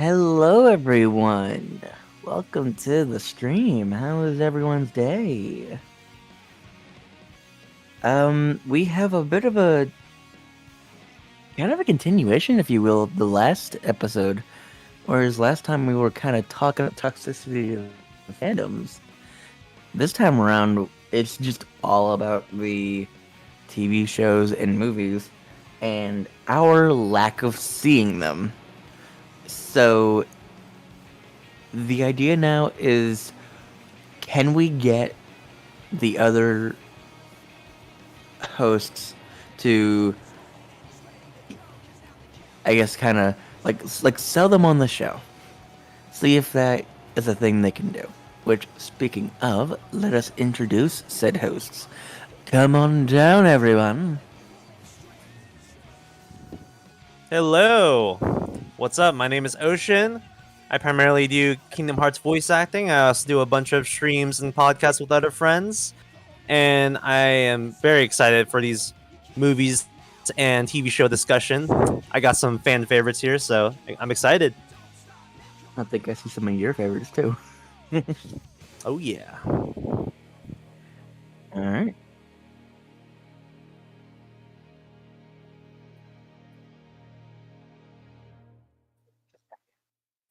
Hello, everyone. Welcome to the stream. How is everyone's day? We have a bit of a kind of a continuation, if you will, of the last episode. Whereas last time we were kind of talking about toxicity of fandoms. This time around, it's just all about the TV shows and movies and our lack of seeing them. So the idea now is, can we get the other hosts to, I guess, kind of like sell them on the show? See if that is a thing they can do. Which, speaking of, let us introduce said hosts. Come on down, everyone. Hello! What's up? My name is Ocean. I primarily do Kingdom Hearts voice acting. I also do a bunch of streams and podcasts with other friends. And I am very excited for these movies and TV show discussion. I got some fan favorites here, so I'm excited. I think I see some of your favorites too. Oh, yeah. Alright.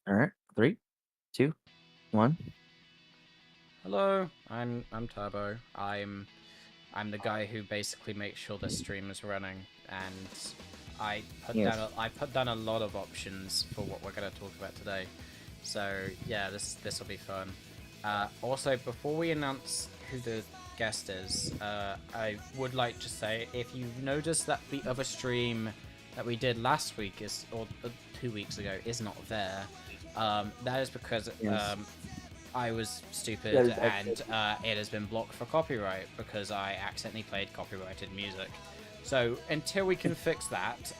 Alright. 3, 2, 1. Hello, I'm Turbo. I'm the guy who basically makes sure the stream is running, and I put down a lot of options for what we're gonna talk about today. So yeah, this will be fun. Also, before we announce who the guest is, I would like to say, if you noticed that the other stream that we did last week or 2 weeks ago is not there, that is because I was stupid and it has been blocked for copyright because I accidentally played copyrighted music. So until we can fix that,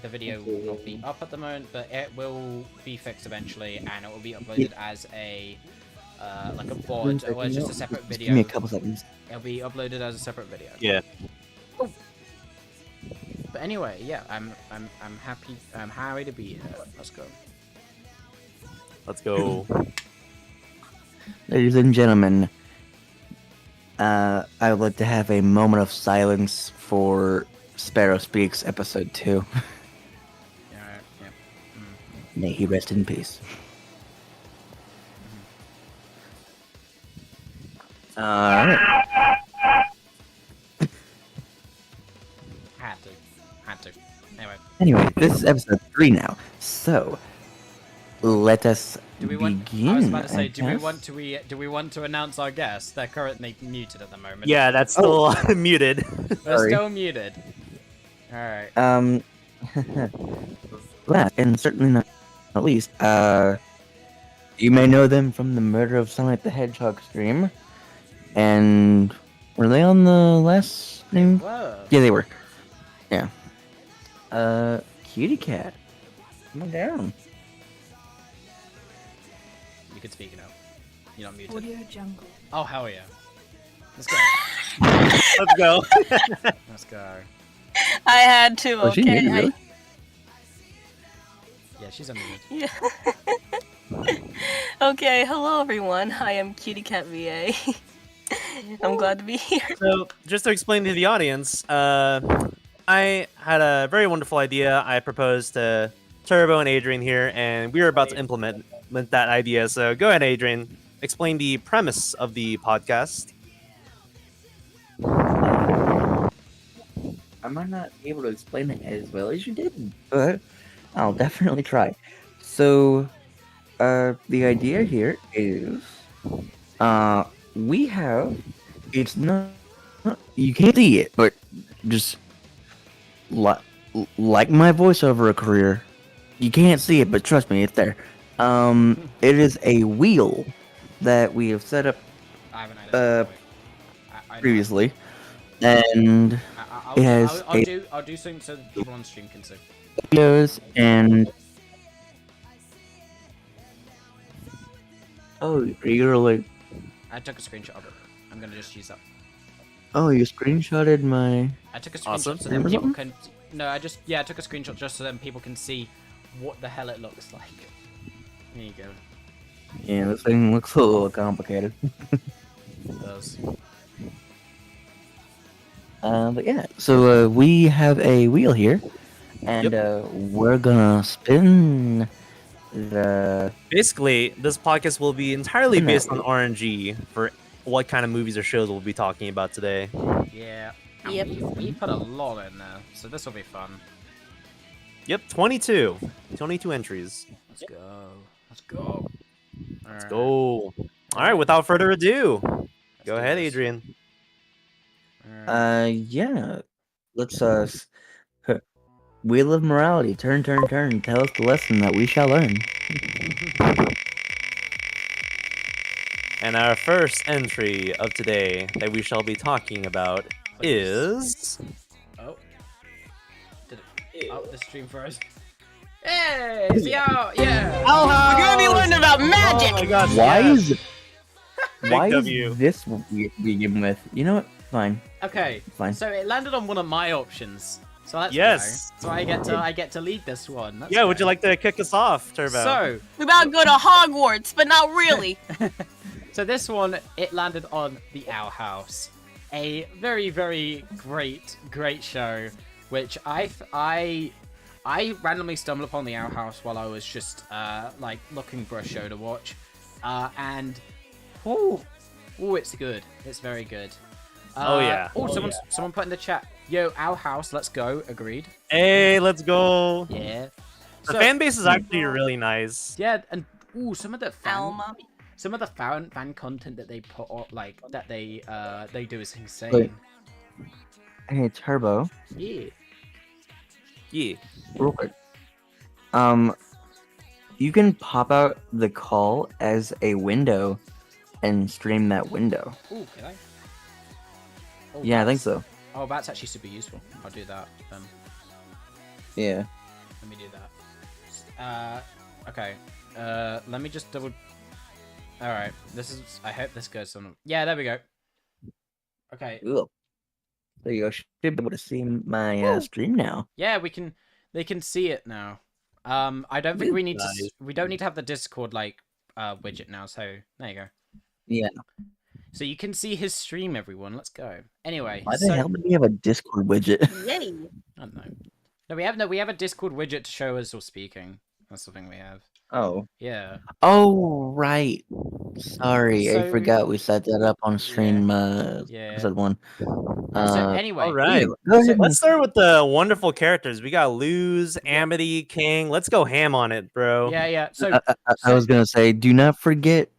the video will not be up at the moment, but it will be fixed eventually, and it will be uploaded as a like a VOD or just a separate video. Give me a couple seconds. It'll be uploaded as a separate video. Yeah. Oh. But anyway, yeah, I'm happy. I'm happy to be here. Let's go. Let's go. Ladies and gentlemen, I would like to have a moment of silence for Sparrow Speaks Episode 2. Yeah. May he rest in peace. Alright. Had to. Anyway, this is episode 3 now. So, let us begin. I was about to say, do we guess. want to announce our guests? They're currently muted at the moment. Yeah, that's still muted. They're Sorry. still muted. All right. Last and certainly not least, you may know them from the Murder of Sonic the Hedgehog stream. And were they on the last stream? Whoa. Yeah, they were. Yeah. Cutie Cat. Come on down. You can speak now. You're not muted. Audio Jungle. Oh hell yeah. Let's go. Let's go. Let's go. I had to. Oh, she Okay. muted, really? Yeah, she's unmuted. Yeah. Okay. Hello, everyone. I am Cutie Cat VA. I'm glad to be here. So, just to explain to the audience, I had a very wonderful idea. I proposed to Turbo and Adrian here, and we were about to implement that idea. So, go ahead, Adrian. Explain the premise of the podcast. I might not be able to explain it as well as you did, but I'll definitely try. So, the idea here is, we have, it's not, you can't see it, but just like my voiceover career, you can't see it, but trust me, it's there. It is a wheel that we have set up I haven't had it. I previously, and it has I'll do something so that people on stream can see. videos and you're like, I took a screenshot of it. I'm gonna just use that. oh, you screenshotted my. I took a screenshot Awesome. so then Amazon? people can. No, I took a screenshot just so then people can see what the hell it looks like. Here you go. Yeah, this thing looks a little complicated. It does. But yeah, so we have a wheel here, and we're gonna spin the. Basically, this podcast will be entirely Spin that based on wheel. RNG for what kind of movies or shows we'll be talking about today. Yeah. And Yep. we put a lot in there, so this will be fun. Yep, 22. 22 entries. Let's go. Let's go. Let's go. All right, without further ado, go ahead, Adrian. Yeah. Let's Wheel of Morality. Turn, turn, turn. Tell us the lesson that we shall learn. And our first entry of today that we shall be talking about is. Oh. Did it? Oh, the stream froze. Hey! It's out! Yeah! Oh, we're gonna be learning about magic. Oh my gosh! Why yes. is why W. is this we begin with? You know what? Fine. Okay. Fine. So it landed on one of my options. So let's Yes. go. So I get to lead this one. Let's Yeah, go. would you like to kick us off, Turbo? So We're about to go to Hogwarts, but not really. So this one, it landed on the Owl House, a very, very great show, which I randomly stumbled upon the Owl House while I was just like looking for a show to watch, and it's good. It's very good. Oh, yeah. Oh, someone put in the chat, yo, Owl House, let's go. Agreed. Hey, let's go. Yeah. The fan base is actually really nice. Yeah, and some of the Owl mommy. some of the fan content that they put on, like that they do is insane. Wait. Hey, Turbo. Yeah. Yeah. Real quick. You can pop out the call as a window and stream that window. Ooh, can I? Oh, Yeah, I think so. Oh, that's actually super useful. I'll do that. Yeah. Let me do that. Okay. Let me just double. All right. This is. I hope this goes on. Yeah, there we go. Okay. Cool. There you go. Should be able to see my stream now. Yeah, we can. They can see it now. I don't think we need Nice. to. We don't need to have the Discord like widget now. So there you go. Yeah. So you can see his stream, everyone. Let's go. Anyway. Why the so, hell do we have a Discord widget? Yay. I don't know. No, we have a Discord widget to show us all speaking. That's the thing we have. Oh. Yeah. Oh, right. Sorry, I So- forgot we set that up on stream Yeah. episode 1. So anyway. All right. Go ahead. Let's start with the wonderful characters. We got Luz, Amity, King. Let's go ham on it, bro. Yeah. So I was gonna say, do not forget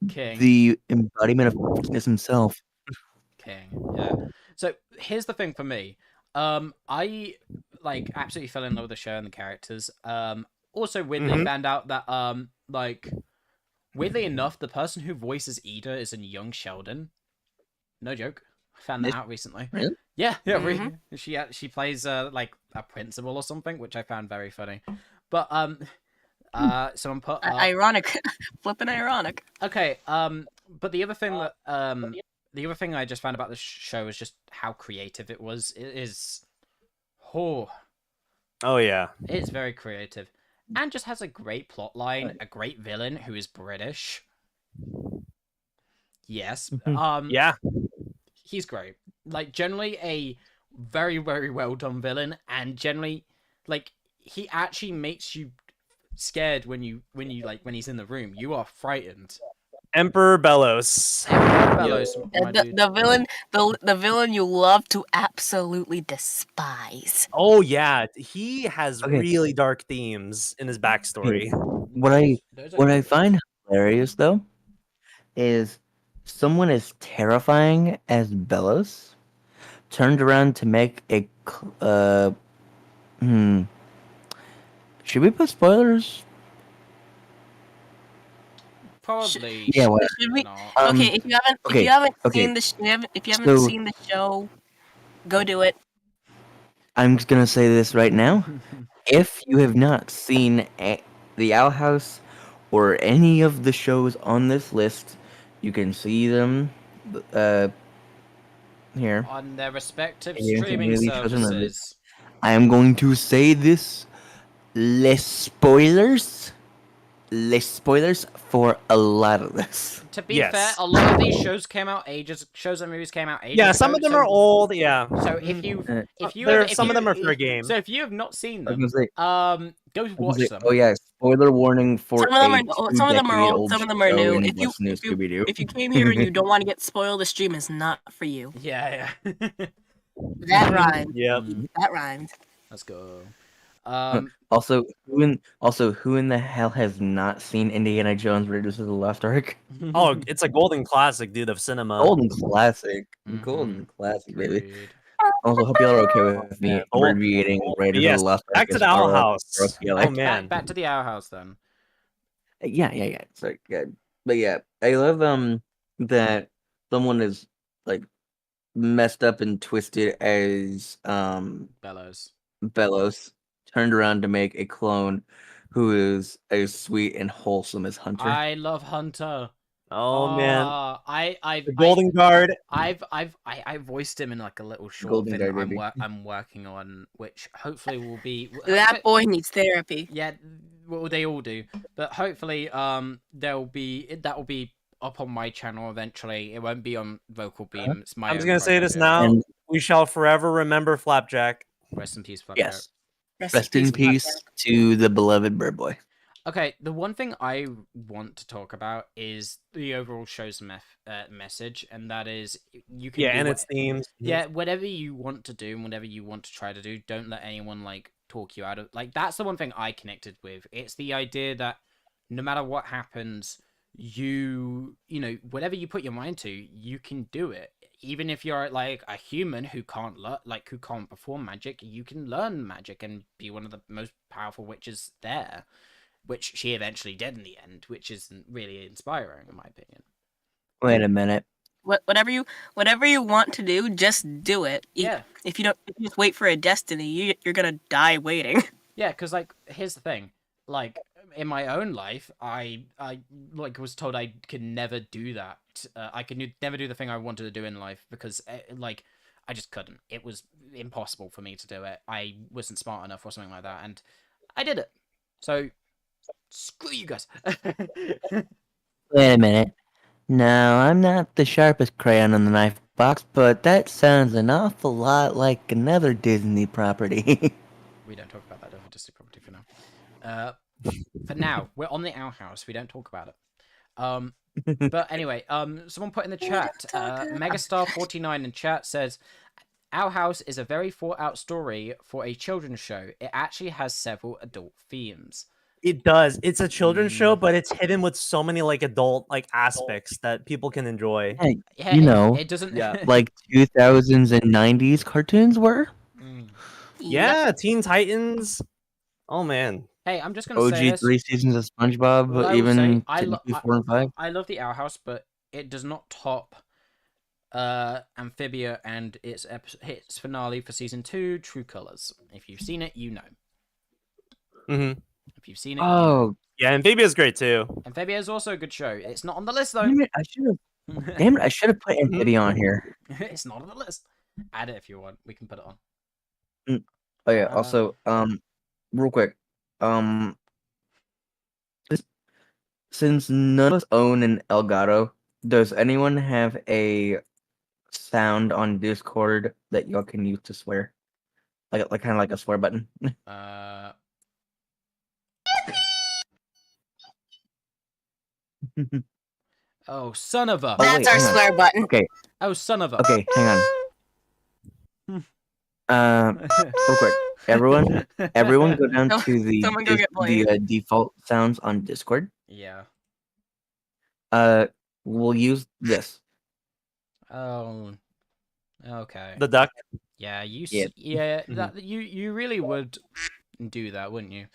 King. the embodiment of fitness himself. King. Yeah. So here's the thing for me. I like absolutely fell in love with the show and the characters. Also weirdly Mhm. found out that like weirdly enough, the person who voices Ida is in Young Sheldon. No joke. I found that This- out recently. Really? Yeah. Mhm. She plays like a principal or something, which I found very funny. But someone put Ironic. Flippin' ironic. okay. But the other thing that the other thing I just found about this show is just how creative it was. It is, Oh yeah. it's very creative, and just has a great plot line, a great villain who is British. Yes. Yeah. He's great. Like generally a very very well done villain, and generally like he actually makes you scared when he's in the room. You are frightened. Emperor Bellows. Bellows, my dude. The villain you love to absolutely despise. Oh yeah, he has Okay. really dark themes in his backstory. What I Those are what I good. find hilarious though is someone as terrifying as Bellows turned around to make a should we put spoilers? Probably. Yeah, what? Should we? not. Okay, if you haven't okay. seen if you haven't So- seen the show, go do it. I'm just gonna say this right now. If you have not seen the Owl House or any of the shows on this list, you can see them here. On their respective Yeah, streaming really doesn't matter. services. I am going to say this. Less spoilers. less spoilers for a lot of this. To be Yes. fair, a lot of these shows and movies came out ages Yeah, ago. some of them so, are old. Yeah. So Some of them are fair game. So if you have not seen I was them, gonna say, go I was watch gonna say, them. oh yeah, spoiler warning for Some of them a are some of them are old, two-decade-old some of them are show new. in If you What's New Scooby-Doo. if you came here and you don't want to get spoiled, the stream is not for you. Yeah. That rhymed. Yep. That rhymed. Let's go. Also, who in the hell has not seen Indiana Jones: Raiders of the Lost Ark? Oh, it's a golden classic, dude, of cinema. Golden classic, Mhm. golden classic, baby. Agreed. Also, hope y'all are okay with me Man, abbreviating Raiders yes, of the Lost Ark. back to as the Owl RL House. or RLA. Oh man. Back to the Owl House then. Yeah. Sorry, good. But yeah, I love that someone is like messed up and twisted as Bellows turned around to make a clone who is as sweet and wholesome as Hunter. I love Hunter. Oh man. The Golden Guard. I voiced him in like a little short Golden film Guard, baby. I'm working on, which hopefully will be That boy needs therapy. Yeah, well they all do, but hopefully that will be up on my channel eventually. It won't be on Vocal Beam. It's my I'm just own gonna say project. this now. And We shall forever remember Flapjack. Rest in peace, Flapjack. yes, rest in peace Flapjack. to the beloved bird boy. Okay, the one thing I want to talk about is the overall show's message, and that is you can Yeah, do and what- its themes. Yeah, whatever you want to do and whatever you want to try to do, don't let anyone like talk you out of like that's the one thing I connected with. It's the idea that no matter what happens, you know, whatever you put your mind to, you can do it. Even if you're like a human who can't who can't perform magic, you can learn magic and be one of the most powerful witches there, which she eventually did in the end, which is really inspiring in my opinion. Wait a minute. Whatever you want to do, just do it. Yeah. If you just wait for a destiny, you're gonna die waiting. Yeah, because like here's the thing, like in my own life, I like was told I could never do that. I could never do the thing I wanted to do in life because like I just couldn't. It was impossible for me to do it. I wasn't smart enough or something like that, and I did it. So screw you guys. Wait a minute. Now, I'm not the sharpest crayon in the knife box, but that sounds an awful lot like another Disney property. We don't talk about that over Disney property for now. For now, we're on the Owl House. We don't talk about it. But anyway, someone put in the chat, Megastar49 in chat says, Owl House is a very thought out story for a children's show. It actually has several adult themes. It does. It's a children's show, but it's hidden with so many like adult like aspects that people can enjoy. Hey, Yeah, you know, it doesn't. Yeah. like 2000s and 90s cartoons were. Yeah, Teen Titans. Oh man. Hey, I'm just gonna say OG this. 3 seasons of SpongeBob, Well, I will even say, technically 4 and 5. I love the Owl House, but it does not top Amphibia and its finale for season 2, True Colors. If you've seen it, you know. Mm-hmm. If you've seen it, Oh, Yeah, Amphibia's great too. Amphibia is also a good show. It's not on the list though. damn it! I should have put Amphibia on here. It's not on the list. Add it if you want. We can put it on. Oh yeah. Also, real quick, since none of us own an Elgato, does anyone have a sound on Discord that y'all can use to swear, like kind of like a swear button? Oh, son of a. That's wait, our hang on. swear button. Okay. Oh, son of a. Okay, hang on. Real quick, everyone go down to the Someone go get Blaine. default sounds on Discord. Yeah. We'll use this. Oh. Okay. The duck. Yeah, you. Yeah. Yeah. That you really would do that, wouldn't you?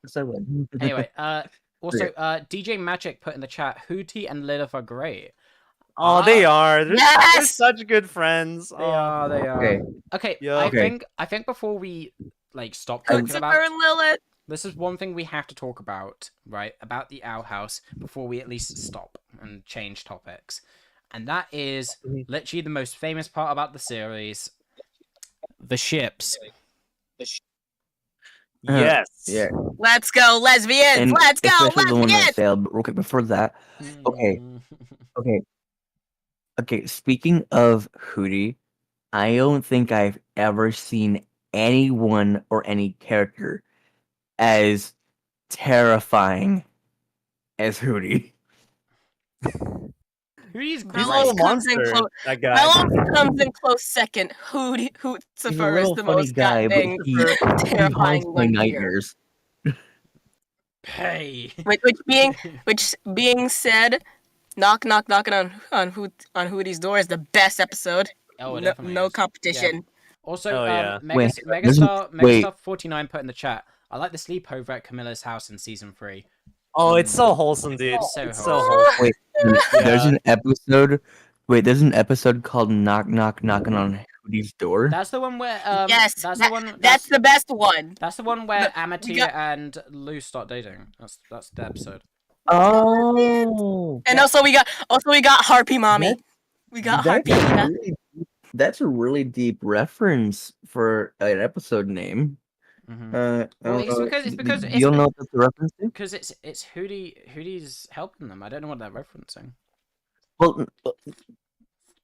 So Anyway. Also, DJ Magic put in the chat, Hootie and Lilith are great. Oh, they are. They're Yes! such good friends. They are. They are. Okay. Okay. Yeah. I think before we like stop I- talking Lucifer about and Lilith. this is one thing we have to talk about, right? About the Owl House before we at least stop and change topics. And that is literally the most famous part about the series. The ships. Yes. Yeah, Let's go, lesbians! and Let's go, especially the one that lesbians! failed. But real quick before that, okay, Mm. okay, okay. Speaking of Hootie, I don't think I've ever seen anyone or any character as terrifying as Hootie. Hootie's He's a great. little Bellows comes in monster, close. that guy. Bellows comes in close second. He's a Hootsifer is little the funny most guy, but goddamn he haunts terrifying my one here. nightmares. Hey. Which being said, knocking on Hootie's door is the best episode. Oh, it No, definitely no is. competition. Also, Oh, yeah. Wait, Megastar wait. 49 put in the chat. I like the sleepover at Camilla's house in season 3. Oh, it's so wholesome, dude. It's so It's so wholesome. wholesome. Wait, there's Yeah. an episode. Wait, there's an episode called Knocking on Hootie's Door. That's the one where Yes, that's the one that's the best one. that's the one where We Amity got- and Lou start dating. That's the episode. Oh, And also we got Harpy Mommy. We got Harpy. That's a really deep reference for an episode name. Mhm. I Well, don't it's know. because You don't know what that's a reference to? because it's Hootie's helping them. I don't know what they're referencing. Well,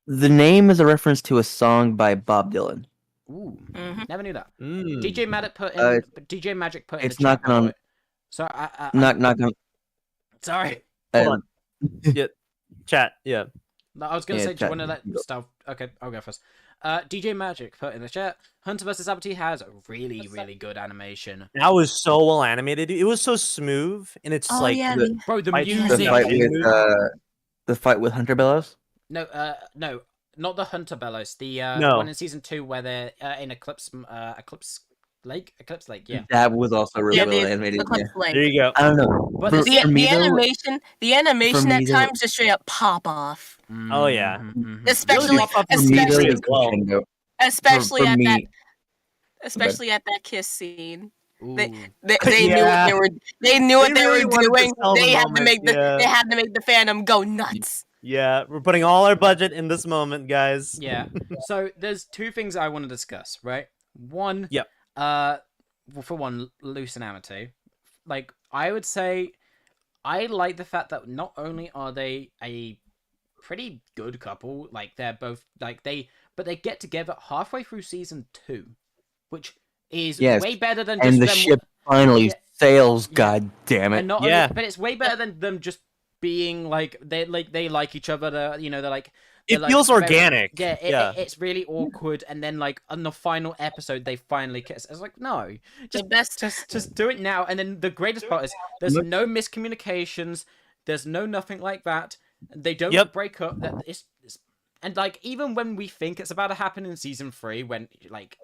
the name is a reference to a song by Bob Dylan. Ooh, Mhm. never knew that. Mm. DJ Magic put in DJ Magic put in the It's chat. not by the gonna- way. So I Not gonna. sorry. Hold on. Yeah. Chat. Yeah. No, I was gonna Yeah, say, do you chat, want to let you go. stuff? Okay, I'll go first. DJ Magic put in the chat. Hunter vs. Abity has really good animation. That was so well animated. It was so smooth, and it's Oh like yeah, the- Bro, the Fight- The music. fight Music. with the fight with Hunter Bellows. No, no, not the Hunter Bellows. The No. one in season 2 where they're in Eclipse Lake. Yeah. That was also really yeah, well the animated. Eclipse Yeah. Lake. there you go. I don't know. But For, the- for me, though, The animation me, at though- times just straight up pop off. Oh, yeah. Especially, pop up for for me, though, especially, as well. Nintendo. especially for at me, that, especially at that kiss scene. They Yeah. they knew what they really were wanted to doing. sell the They had to moment, make yeah. they had to make the fandom go nuts. Yeah, we're putting all our budget in this moment, guys. Yeah. So there's two things I want to discuss, right? One, Yep. well, for one, Luce and Amity. Like, I would say, I like the fact that not only are they a pretty good couple, like they're both but they get together halfway through season 2, which is Yes, way better than just and the them. ship finally Yeah. sails. Yeah. God damn it! And not Yeah. only, but it's way better than them just being like they like each other. They're like. It they're, like, feels very- organic. Yeah, Yeah. it's really awkward, and then like on the final episode, they finally kiss. I was like, no, just do it now. And then the greatest part is there's no miscommunications, there's no nothing like that. They don't Yep. break up. That and like even when we think it's about to happen in season 3, when like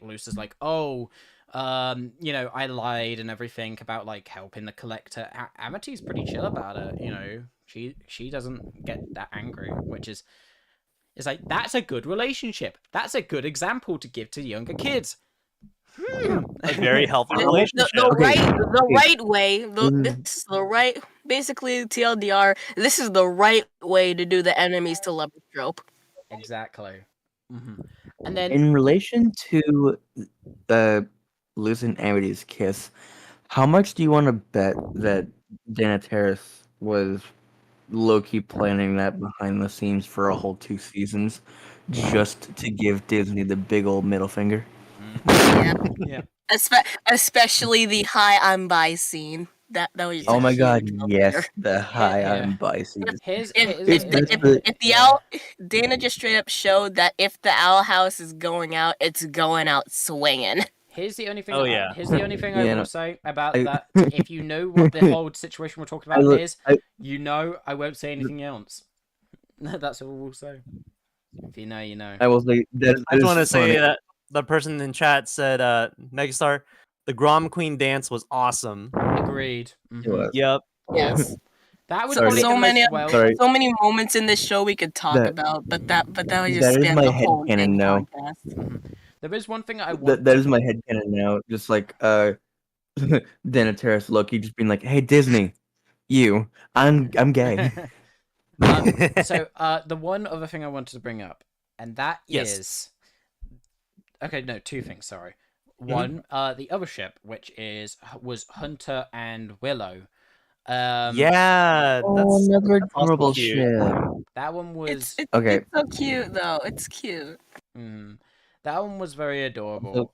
Luce is like, oh, I lied and everything about like helping the collector. Amity's pretty chill about it. She doesn't get that angry, which is. It's like, that's a good relationship. That's a good example to give to younger kids. A very healthy The relationship. right way. This is the right. Basically, TLDR. This is the right way to do the enemies to lovers trope. Exactly. And then In relation to Luce and Amity's kiss, how much do you want to bet that Dana Terrace was low-key planning that behind the scenes for a whole 2 seasons, just to give Disney the big old middle finger? Yeah. Yeah. Especially the "Hi, I'm bi" scene. That was. Oh a my huge god, deal yes, there. the high Yeah. on bicycle. here's If the owl, Dana just straight up showed that if the owl house is going out, it's going out swinging. here's the only thing. Oh, yeah. Here's the only thing I Yeah, will no. say about I- that. If you know what the whole situation we're talking about is, I I won't say anything else. That's all we'll say. If you know, you know. will say that. I just want to say that the person in chat said, Megastar, the Grom Queen dance was awesome. Agreed. Yep. Yes. That was Sorry. probably So the many- most well. Sorry. So many moments in this show we could talk That- about, but that was that just is spam my the whole headcanon dang now. podcast. There is one thing I want. That is my headcanon now. Just like Dana Terrace Loki just being like, "Hey Disney, I'm gay." So the one other thing I wanted to bring up, and that is, Yes. okay, no, two things. Sorry, one. The other ship, which was Hunter and Willow. Yeah, Oh, another that's also adorable cute. ship. That one It's was. it's Okay. it's so cute though. It's cute. That one was very adorable.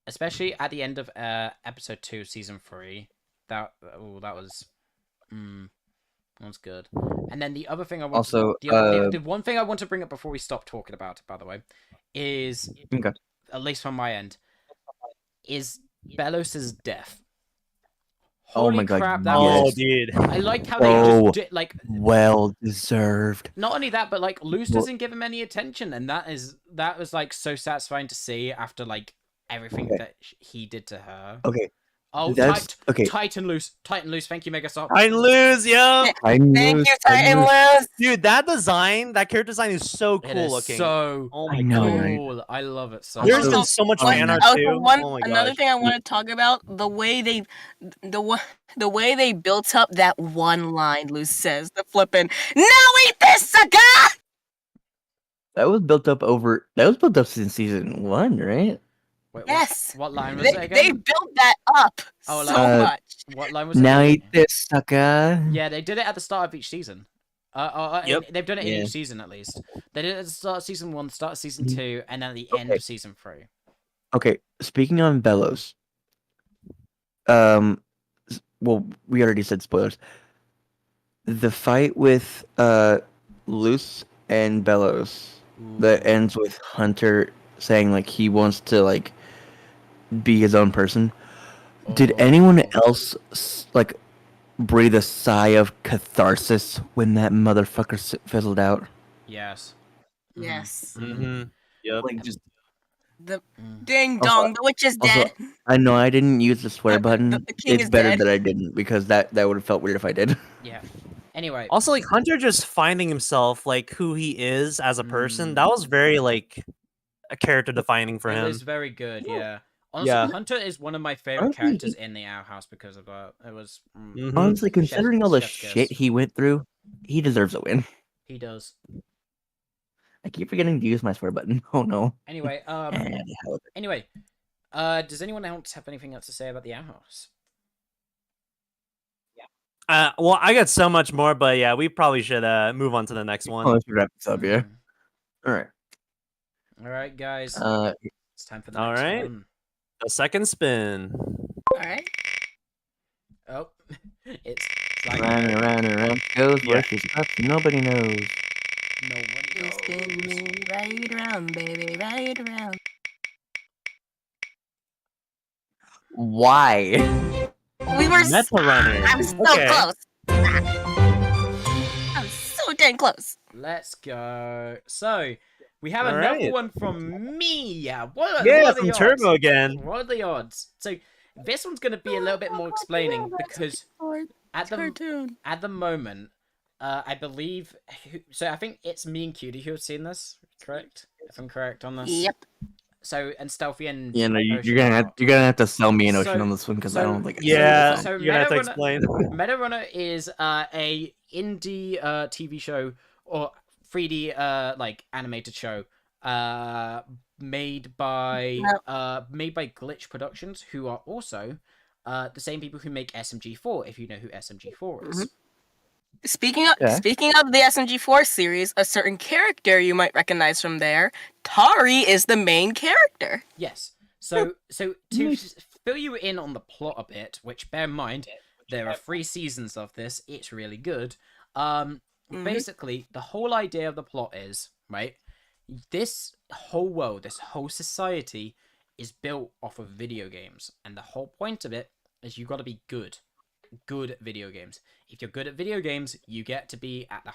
Especially at the end of episode 2, season 3. That was that was good. And then the other thing I want Also, the one thing I want to bring up before we stop talking about it, by the way, is okay. at least from my end, is Belos's death. Oh Holy my God, crap, that Oh, was. dude. I like how they just did, like. Well deserved. Not only that, but like Luce Well- doesn't give him any attention, and that was like so satisfying to see after like everything Okay. that he did to her. Okay. Oh, That's okay. Titan Luce. Thank you, Megastop. I lose, yo. Thank you, Titan Luz. Dude, that character design is so It cool is looking. so Oh I my know, god. right? cool. I love it so There's much. been so much fan art Also, too. Oh my another gosh. thing I want to talk about the way they built up that one line Luz says, the flippin' "Now eat this, sucker!" That was built up since season 1, right? Wait, Yes. what line was it They again? built that up Oh, so like- much. What line was it? Now again? eat this, sucker. Yeah, they did it at the start of each season. Yep. They've done it in Yeah. each season at least. They did it at the start of season 1, start of season 2, and then at the end Okay. of season 3. Okay, speaking on Bellows. Well, we already said spoilers. The fight with Luce and Bellows that ends with Hunter saying like he wants to like be his own person. Did anyone else like breathe a sigh of catharsis when that motherfucker fizzled out? Yes. Yes. Mm-hmm. Yep. Like just The Mm. ding Also- dong, the witch is also, dead. I know I didn't use the swear The button. king It's is better dead. that I didn't because that would have felt weird if I did. Yeah. Anyway, Also, like Hunter just finding himself, like who he is as a person, Mm. that was very like a character defining for it him. was very good, yeah. Honestly, Yeah. Hunter is one of my favorite Honestly, characters in the Owl House because of that. It was Mhm. Honestly, considering all the chef's kiss. shit he went through, he deserves a win. He does. I keep forgetting to use my swear button. Oh no. Anyway, Eh, the hell with it. anyway, does anyone else have anything else to say about the Owl House? Well, I got so much more, but yeah, we probably should move on to the next Oh, one. let's wrap this up, yeah. Mm. All right. All right, guys. It's time for the all next right. one. The second spin. All right. Oh, it's like Round and round and round she goes Yeah. where she stops and nobody knows. nobody You spin knows. me right around, baby, right around. Why? We were Meta Runner. I'm so Okay. close. I'm so dang close. Let's go. So we have All another right. one from me. What Yeah, are from the Turbo odds? again. What are the odds? So this one's going to be a little bit more explaining because at the Cartoon. moment, I believe. So I think it's me and Cutie who have seen this. Correct? If I'm correct on this. Yep. So and Stealthy and Yeah, no, Ocean you're gonna are have to sell me an Ocean So- on this one because I so- don't think. Yeah, so you're gonna have to Meta explain. Meta Runner is a indie TV show or 3D like animated show made by Glitch Productions, who are also the same people who make SMG4. If you know who SMG4 is. Speaking of Yeah. the SMG4 series, a certain character you might recognize from there, Tari is the main character. Yes. So to fill you in on the plot a bit, which bear in mind there are 3 seasons of this. It's really good. Basically, the whole idea of the plot is, right, this whole world, this whole society is built off of video games. And the whole point of it is you got to be good at video games. If you're good at video games, you get to be at the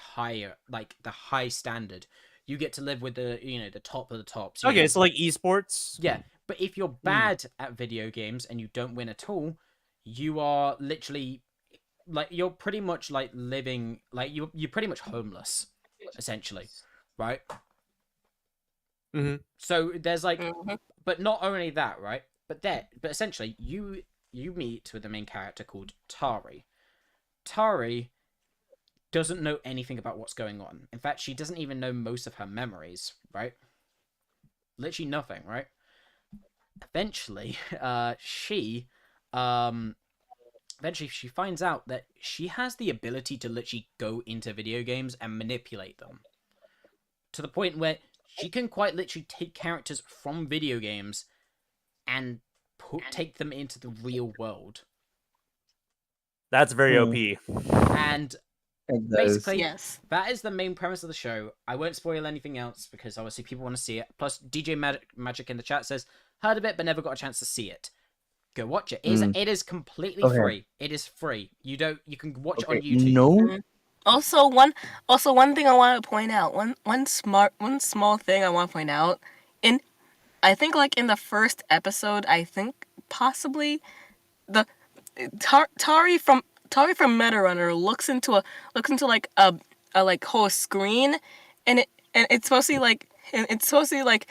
high standard. You get to live with the top of the tops. you know. Okay, so like esports. Yeah, but if you're bad at video games and you don't win at all, you are literally like you're pretty much like living like you're pretty much homeless, essentially, right? Mhm. So there's like, Mhm. but not only that, right? But essentially you meet with the main character called Tari. Tari doesn't know anything about what's going on. In fact, she doesn't even know most of her memories, right? Literally nothing, right? eventually, eventually she finds out that she has the ability to literally go into video games and manipulate them to the point where she can quite literally take characters from video games and take them into the real world. That's very OP. And It does. basically, Yes. that is the main premise of the show. I won't spoil anything else because obviously people want to see it. Plus, DJ Magic in the chat says, heard of it but never got a chance to see it. Go watch it. It is completely free. It is free. You can watch it on YouTube. No. Also, one thing I want to point out. One small thing I want to point out. I think like in the first episode, I think possibly the Tari from Meta Runner looks into like a like whole screen, and it's supposed to be like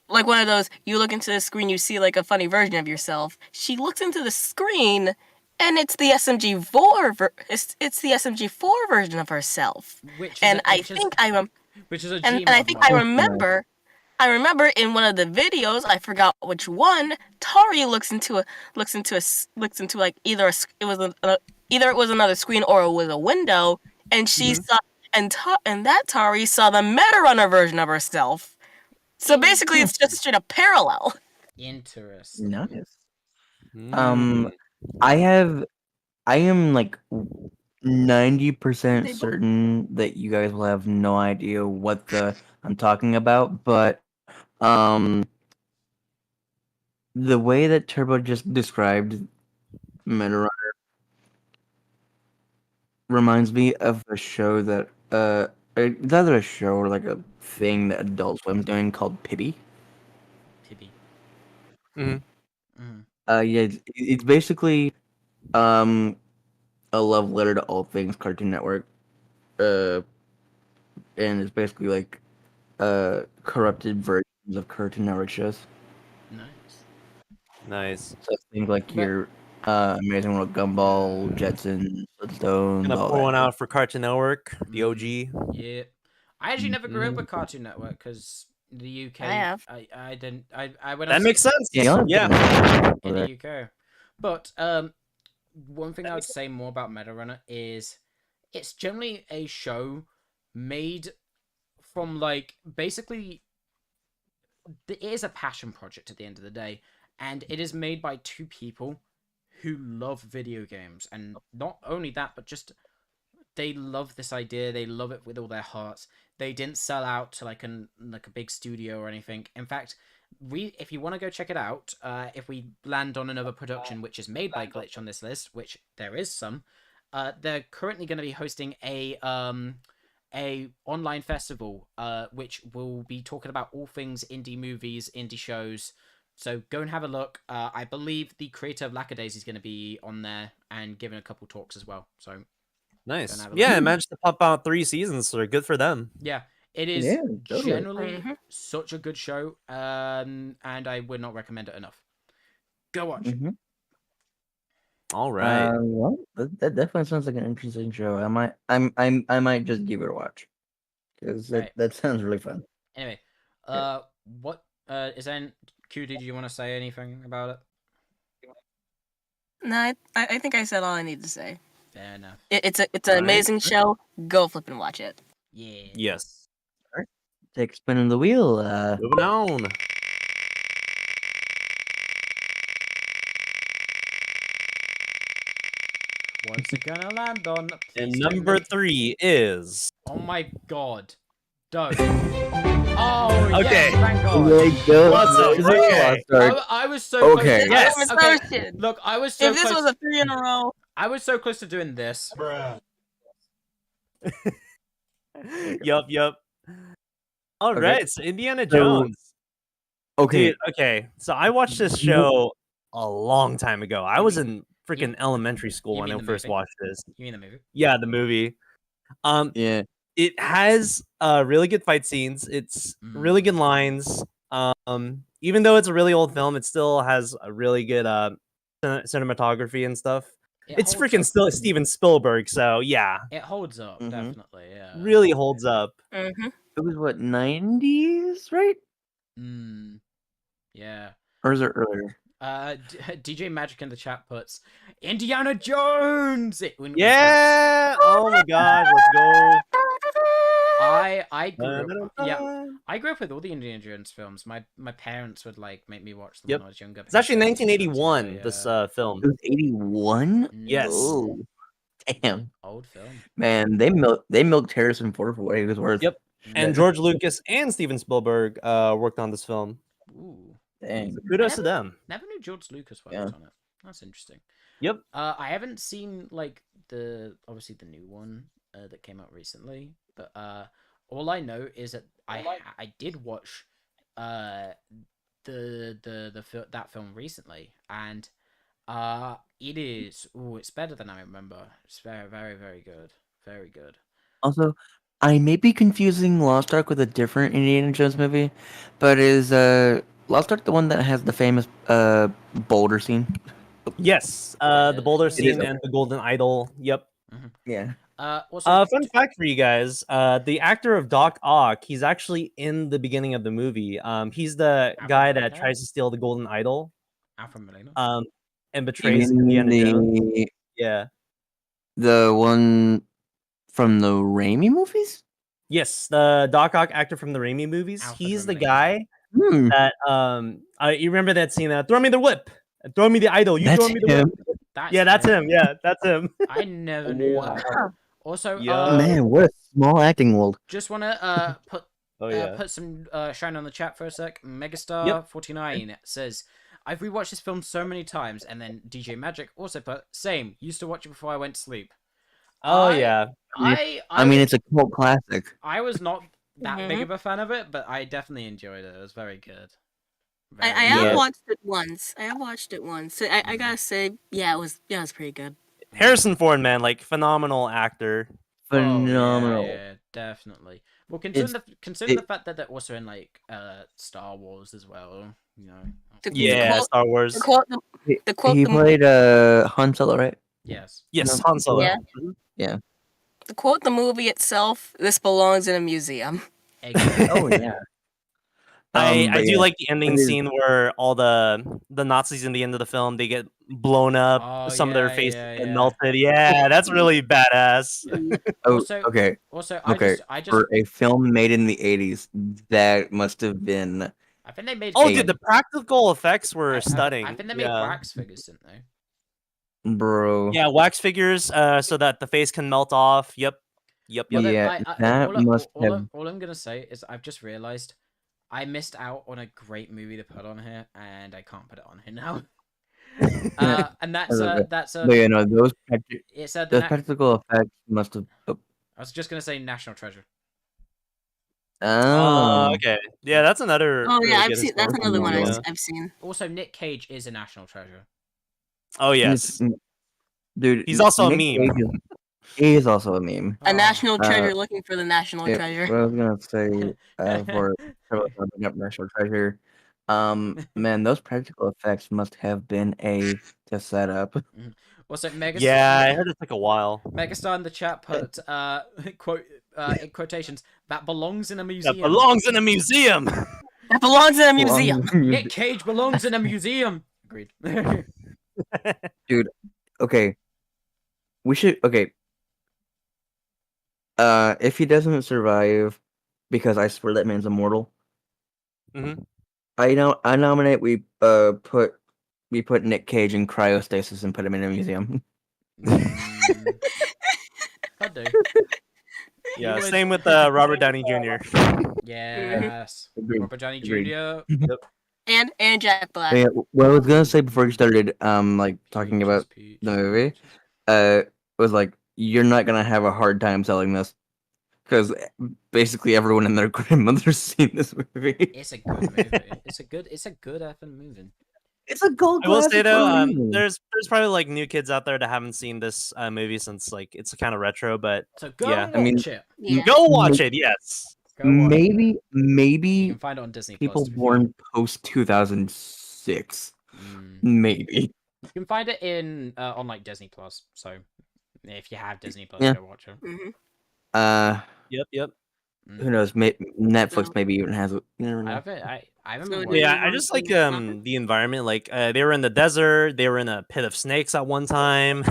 one of those, you look into the screen, you see like a funny version of yourself. She looks into the screen, and it's the SMG4 it's the SMG4 version of herself. Which I remember in one of the videos, I forgot which one, Tari looks into like either it was another screen or it was a window, and she saw and that Tari saw the Meta Runner version of herself. So basically, it's just straight up parallel. Interesting. Nice. Mm. I am like 90% certain that you guys will have no idea what I'm talking about, but the way that Turbo just described Meta Runner reminds me of a show that it's either a show or like a thing that Adult Swim's doing called Pibby. Mhm. Yeah, it's basically a love letter to all things Cartoon Network. And it's basically like corrupted versions of Cartoon Network shows. Nice. So things like your Amazing World Gumball, Jetsons, Flintstones, Gonna all pour that. one out for Cartoon Network, the OG. Yeah, I actually never grew up with Cartoon Network because the UK. I have. I didn't. I when That makes sense. Yeah. in the UK. But one thing I would say more about Meta Runner is it's generally a show made from like basically it is a passion project at the end of the day, and it is made by two people who love video games, and not only that, but just they love this idea. They love it with all their hearts. They didn't sell out to like a big studio or anything. In fact, if you want to go check it out, if we land on another production which is made by Glitch on this list, which there is some, they're currently going to be hosting a online festival, which will be talking about all things indie movies, indie shows. So go and have a look. I believe the creator of Lackadaisy is going to be on there and giving a couple talks as well. So nice. Yeah, I managed to pump out 3 seasons, so good for them. yeah, it is generally such a good show, and I would not recommend it enough. Go watch it. All right. Well, that definitely sounds like an interesting show. I might just give it a watch because that sounds really fun. Anyway, what is then? Q, did you want to say anything about it? No, I think I said all I need to say. Fair enough. It's an amazing show. Go flip and watch it. Yeah. Yes. All right. Take spinning the wheel. Moving on. What's it gonna land on? And number 3 is. Oh my god. Don't. Oh, okay. Yes, thank God. Okay. I was so close. Yes. Okay. Look, I was so If this close. was a 3 in a row. I was so close to doing this. Yup. All right, so Indiana Jones. Okay. Dude, okay. So I watched this show a long time ago. I was in freaking elementary school when I first watched this. You mean the movie? Yeah, the movie. Yeah. It has really good fight scenes. It's really good lines. Even though it's a really old film, it still has a really good cinematography and stuff. It's freaking still Steven Spielberg, so yeah. It holds up, definitely. Yeah. Really holds up. It was what, 90s, right? Yeah. Or is it earlier? DJ Magic in the chat puts Indiana Jones. Yeah. Oh my gosh. Let's go. I grew up with all the Indiana Jones films. My parents would like make me watch them Yep. when I was younger. It's actually because they're so 1981. scary, This yeah. film. It was 81. Yes. Oh, damn. Old film. Man, they milked Harrison Ford for what he was worth. Yep. And George Lucas and Steven Spielberg worked on this film. Ooh. Dang. So kudos to them. Never knew George Lucas worked Yeah. on it. That's interesting. Yep. I haven't seen like obviously the new one that came out recently, but all I know is that I did watch that film recently, and it's better than I remember. It's very very very good, very good. Also, I may be confusing Lost Ark with a different Indiana Jones movie, but is Lost Ark the one that has the famous boulder scene? Yes. The boulder It scene is. and the golden idol. Yep. Yeah. Also, Fun fact for you guys: the actor of Doc Ock, he's actually in the beginning of the movie. He's the guy that Molina? tries to steal the golden idol. Alfred Molina. And You betrays mean Indiana Jones. Yeah. the one from the Raimi movies? Yes, the Doc Ock actor from the Raimi movies. Alfred He's the Molina. guy Hmm. that you remember that scene? Throw me the whip, throw me the idol. You That's throw me the him. whip. That's him. Yeah, that's him. I never knew that. Also, Yeah. Man, what a small acting world. just wanna put Oh yeah. put some shine on the chat for a sec. Megastar49 says, I've rewatched this film so many times, and then DJ Magic also put, same, used to watch it before I went to sleep. Oh I- yeah. I mean, it's a cult classic. I was not that big of a fan of it, but I definitely enjoyed it. It was very good. I Very have Yeah. watched it once. So I gotta say, yeah, it was pretty good. Harrison Ford, man, like phenomenal actor. Phenomenal. Oh, yeah, definitely. Well, considering the fact that they're also in like Star Wars as well, you know. The Yeah, quote- Star Wars. The quote, the quote, He the, played Han Solo, right? Yes. Yes, No. Han Solo. Yeah. Mhm. Yeah. the quote, the movie itself, this belongs in a museum. Exactly. Oh yeah. I but do yeah. like the ending It is- scene where all the Nazis in the end of the film, they get blown up, Oh, some of their yeah, faces yeah, get yeah. melted. Yeah, that's really badass. Oh, Also- okay. Also, Okay. I just For a film made in the 80s, that must have been. I think they made. Oh, Hey. dude, the practical effects were I stunning. think they made yeah. wax figures, didn't they? Bro. Yeah, wax figures, so that the face can melt off. Yep. Well, then, Yeah, that must have. all I'm gonna say is I've just realized I missed out on a great movie to put on here, and I can't put it on here now. And that's But you know, those it's a those practical effects must have. Oh. I was just gonna say National Treasure. Oh. Okay. Yeah, that's another. Oh really yeah, I've good seen. That's historical another one movie, yeah. I've seen. Also, Nick Cage is a national treasure. Oh yes, Dude, he's also a Nick meme. Cage he is also a meme. A national Uh, treasure looking for the national Yeah, treasure. what I was gonna say for bring up National Treasure, man, those practical effects must have been to set up. Also, Megastar. Yeah, I heard it took a while. Megastar in the chat put quote in quotations that belongs in a That museum. belongs in a museum. That belongs in a museum. Nick Cage belongs in a museum. Agreed. Dude, okay. We should if he doesn't survive, because I swear that man's immortal. Mhm. I nominate we put Nick Cage in cryostasis and put him in a museum. I do. Yeah, would- same with Robert Downey Jr. Yes. Agreed. Robert Downey Agreed. Jr. And Jack Black. Yeah, what I was gonna say before you started like talking about the movie, was like you're not gonna have a hard time selling this because basically everyone and their grandmother's seen this movie. It's a good movie. It's a good effing movie. It's a gold. I will say classic though, for a reason. there's probably like new kids out there that haven't seen this movie since like it's kind of retro, but So go Yeah, and I mean- watch it. Yeah. go watch it. Yes. Go watch it. You maybe can find it on Disney people Plus. born post 2006, Mm. maybe. You can find it in on like Disney Plus. So if you have Disney Plus, Yeah. go watch it. Mhm. Uh, Yep. Who knows? Netflix maybe even has it. You never know. I remember. So watching- Yeah, I just like the environment. Like they were in the desert. They were in a pit of snakes at one time.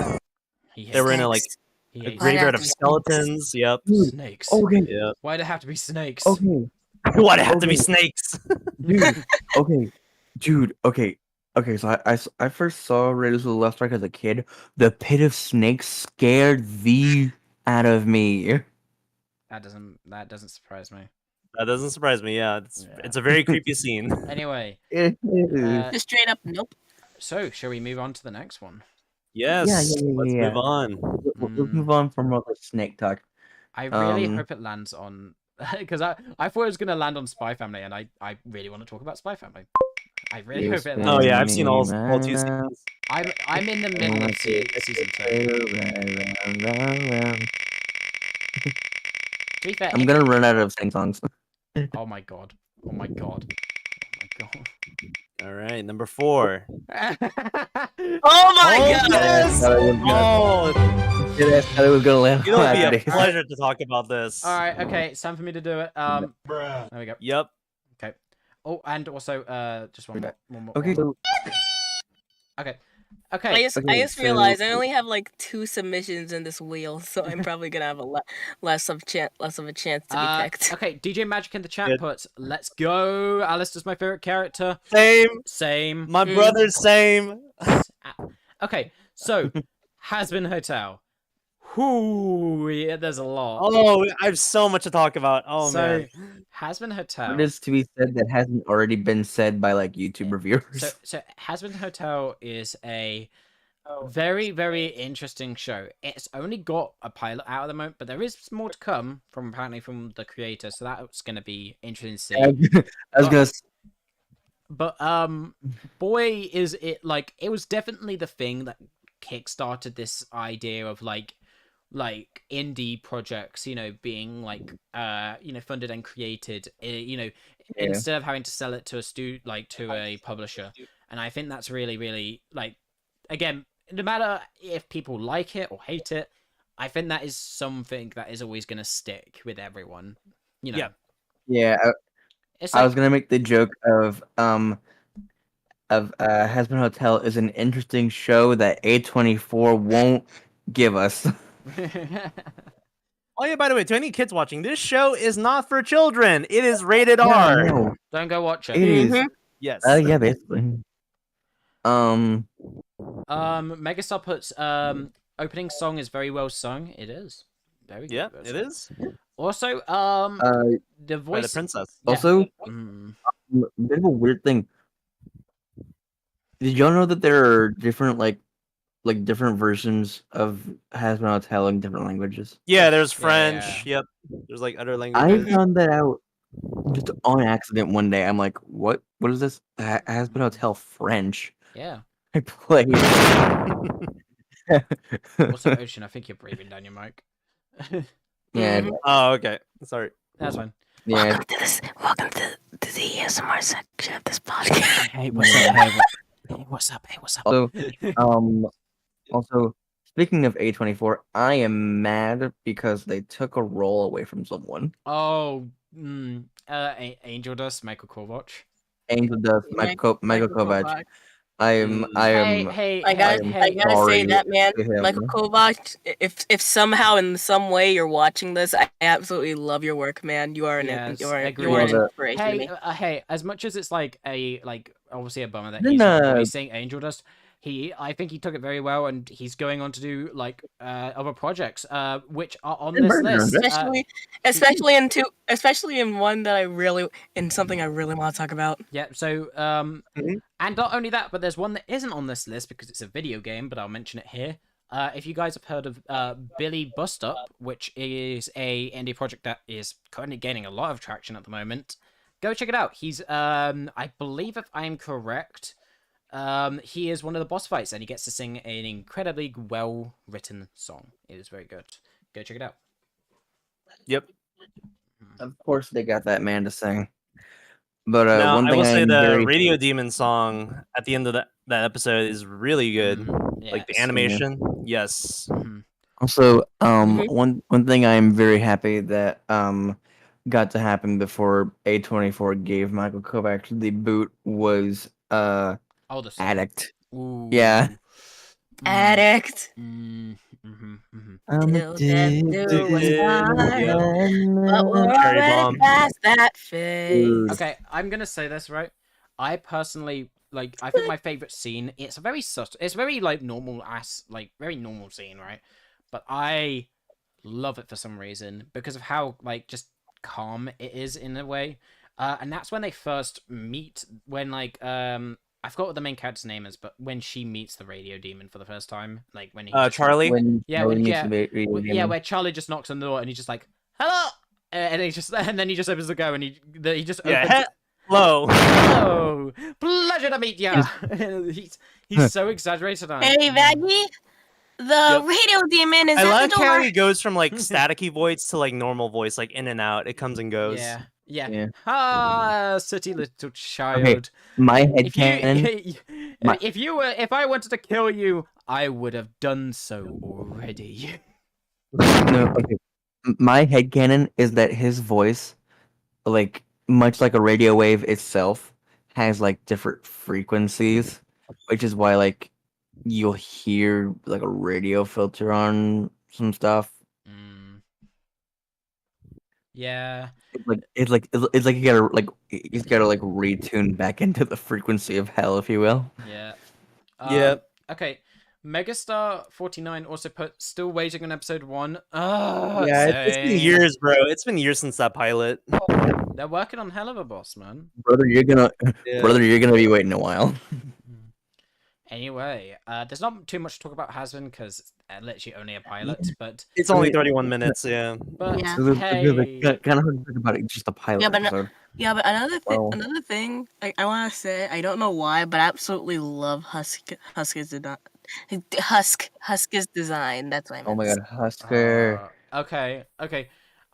He They were in Snakes. he a hates Why graveyard not of the skeletons. Yep. Dude, snakes. Okay, Yep. Why'd it have to be snakes? okay, Why'd it have to be Okay. snakes? dude, okay, dude, okay. Okay, so I first saw Raiders of the Lost Ark as a kid. The pit of snakes scared the out of me. That doesn't surprise me. That doesn't surprise me. Yeah, Yeah. it's a very creepy scene. Anyway, It is. Just straight up, nope. so shall we move on to the next one? Yes. Let's yeah. move on. Let's move on from all the snake talk. I really Um, hope it lands on because I thought it was gonna land on Spy Family, and I really want to talk about Spy Family. I really You hope it Oh lands. yeah, I've seen all two Man. seasons. I'm in the middle of season 2. To be fair, I'm gonna run out of sing songs. oh my god. Oh my god. Oh my All right, number 4. god. Oh my god! yes! Oh, I was gonna land it'll on be a this. pleasure to talk about this. Alright, okay, it's time for me to do it. There we go. Yep. Okay. Oh, and also just one more. Okay, one more. so Okay. I Okay. just so- realized I only have like 2 submissions in this wheel, so I'm probably gonna have less of a chance to be picked. Okay, DJ Magic in the chat Good. puts, let's go. Alistair's my favorite character. Same. Same. My brother's same. Okay, so Has-Been Hotel. Whoo, yeah, there's a lot. Oh, I have so much to talk about. Oh so, man. Has-Been Hotel. what is to be said that hasn't already been said by like YouTube reviewers? So Has-Been Hotel is a very, very interesting show. It's only got a pilot out at the moment, but there is more to come from apparently from the creator, so that's going to be interesting to see. I was gonna. But boy, is it like it was definitely the thing that kickstarted this idea of like indie projects, being like funded and created, instead of having to sell it to to a publisher. And I think that's really, really again, no matter if people like it or hate it, I think that is something that is always going to stick with everyone. Yeah. Yeah, It's I like, was gonna make the joke of Has-Been Hotel is an interesting show that A24 won't give us. Oh yeah, by the way, to any kids watching, this show is not for children. It is rated Yeah, I R. know. don't go watch it. It is. Mhm. Yes. Yeah, basically. Megastar puts opening song is very well sung. It is. Very Yeah, well it sung. is. Also, the By the voice. princess. Yeah. Also, Mm. a bit of a weird thing. Did y'all know that there are different like different versions of Has-Been Hotel in different languages? Yeah, there's Yeah, French. Yep. There's like other I languages. found that out just on accident one day. I'm like, what? What is this? Has-Been Hotel French? Yeah. I played. Also, Ocean, I think you're breathing down your mic. Yeah, Mhm. Oh, okay. Sorry. That's fine. yeah. Welcome to the ASMR section of this podcast. Hey, what's up? Hey, what's up? Hey, what's up? Also, speaking of A24, I am mad because they took a role away from someone. Oh, Angel Dust, Michael Kovac. Angel Dust, Michael Kovac. I am. Hey, I gotta sorry say that, man, to him. Michael Kovac. If somehow in some way you're watching this, I absolutely love your work, man. You are Yes, you are an agreed. inspiration to Hey, me. Hey, as much as it's obviously a bummer that Then, he's not voicing Angel Dust, I think he took it very well, and he's going on to do other projects, which are on this list. Especially in one that something I really want to talk about. Yeah, so Mhm. and not only that, but there's one that isn't on this list because it's a video game, but I'll mention it here. If you guys have heard of Billy Bust Up, which is a indie project that is currently gaining a lot of traction at the moment, go check it out. He's I believe, if I'm correct, he is one of the boss fights, and he gets to sing an incredibly well written song. It is very good. Go check it out. Yep. Of course, they got that man to sing. But Now, one I thing will say I'm the very Radio Demon song at the end of that episode is really good. Mhm, Like the yes. animation. Yes. Mhm. also Mhm. one thing I'm very happy that got to happen before A24 gave Michael Kovac the boot was Oh, the song. Addict. Ooh. Yeah. Addict. I'm Till death do us Yep. part. But we're Cherry already bomb. past that phase. Okay, I'm gonna say this right. I personally like. I think my favorite scene. It's a very subtle. It's very like normal very normal scene, right? But I love it for some reason because of how like just calm it is in a way. And that's when they first meet. When like I forgot what the main character's name is, but when she meets the radio demon for the first time, like when he just, Charlie. When Yeah, Charlie when- meets yeah, the baby yeah, demon. where Charlie just knocks on the door and he's just like, "Hello," and then he just opens the door and he just opens. Yeah. Hello. Hello, pleasure to meet you. he's so exaggerated on it. Hey, Vaggie. The radio demon is I at like the door. how he goes from like staticky voice to like normal voice, like in and out. It comes and goes. Yeah. Ah, city little Okay, child. my If headcanon. if I wanted to kill you, I would have done so already. No, okay. My headcanon is that his voice, like much like a radio wave itself, has like different frequencies, which is why like you'll hear like a radio filter on some stuff. Yeah. It's like you gotta like retune back into the frequency of hell, if you will. Yeah. Yep. Okay. Megastar49 also put still waiting on episode 1. Ah, Yeah, it's been same. years, bro. It's been years since that pilot. They're working on hell of a boss, man. Brother, you're gonna Yeah. be waiting a while. Anyway, there's not too much to talk about Hasbin because it's literally only a pilot, but It's only 31 minutes. Yeah. Yeah. hey, Kind of hard to talk about it. Just a pilot Yeah, but no- episode. Yeah, but Well- another thing I want to say, I don't know why, but I absolutely love Husk's design. That's what I meant. Oh my god, Husker. okay.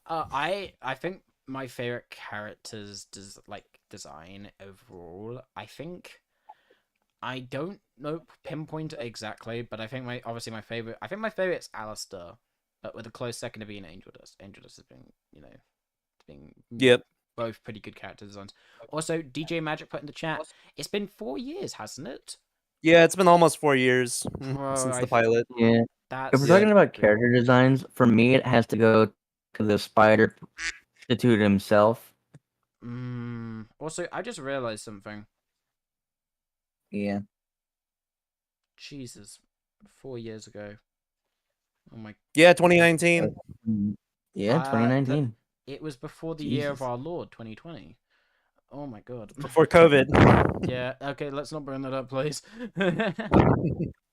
I think my favorite characters design overall. I don't know pinpoint it exactly, but I think my favorite. I think my favorite's Alistair, but with a close second to being Angel Dust. Angel Dust has been Yep. both pretty good character designs. Also, DJ Magic put in the chat. It's been 4 years, hasn't it? Yeah, it's been almost 4 years Bro, since I the pilot. Yeah. That's If we're talking about character designs, for me it has to go to the Spider Institute himself. Also, I just realized something. Yeah. Jesus, 4 years ago. Oh my! Yeah, 2019. Yeah, 2019. It was before the year of Jesus. our Lord, 2020. Oh my god. Before COVID. Yeah. Okay, let's not bring that up, please.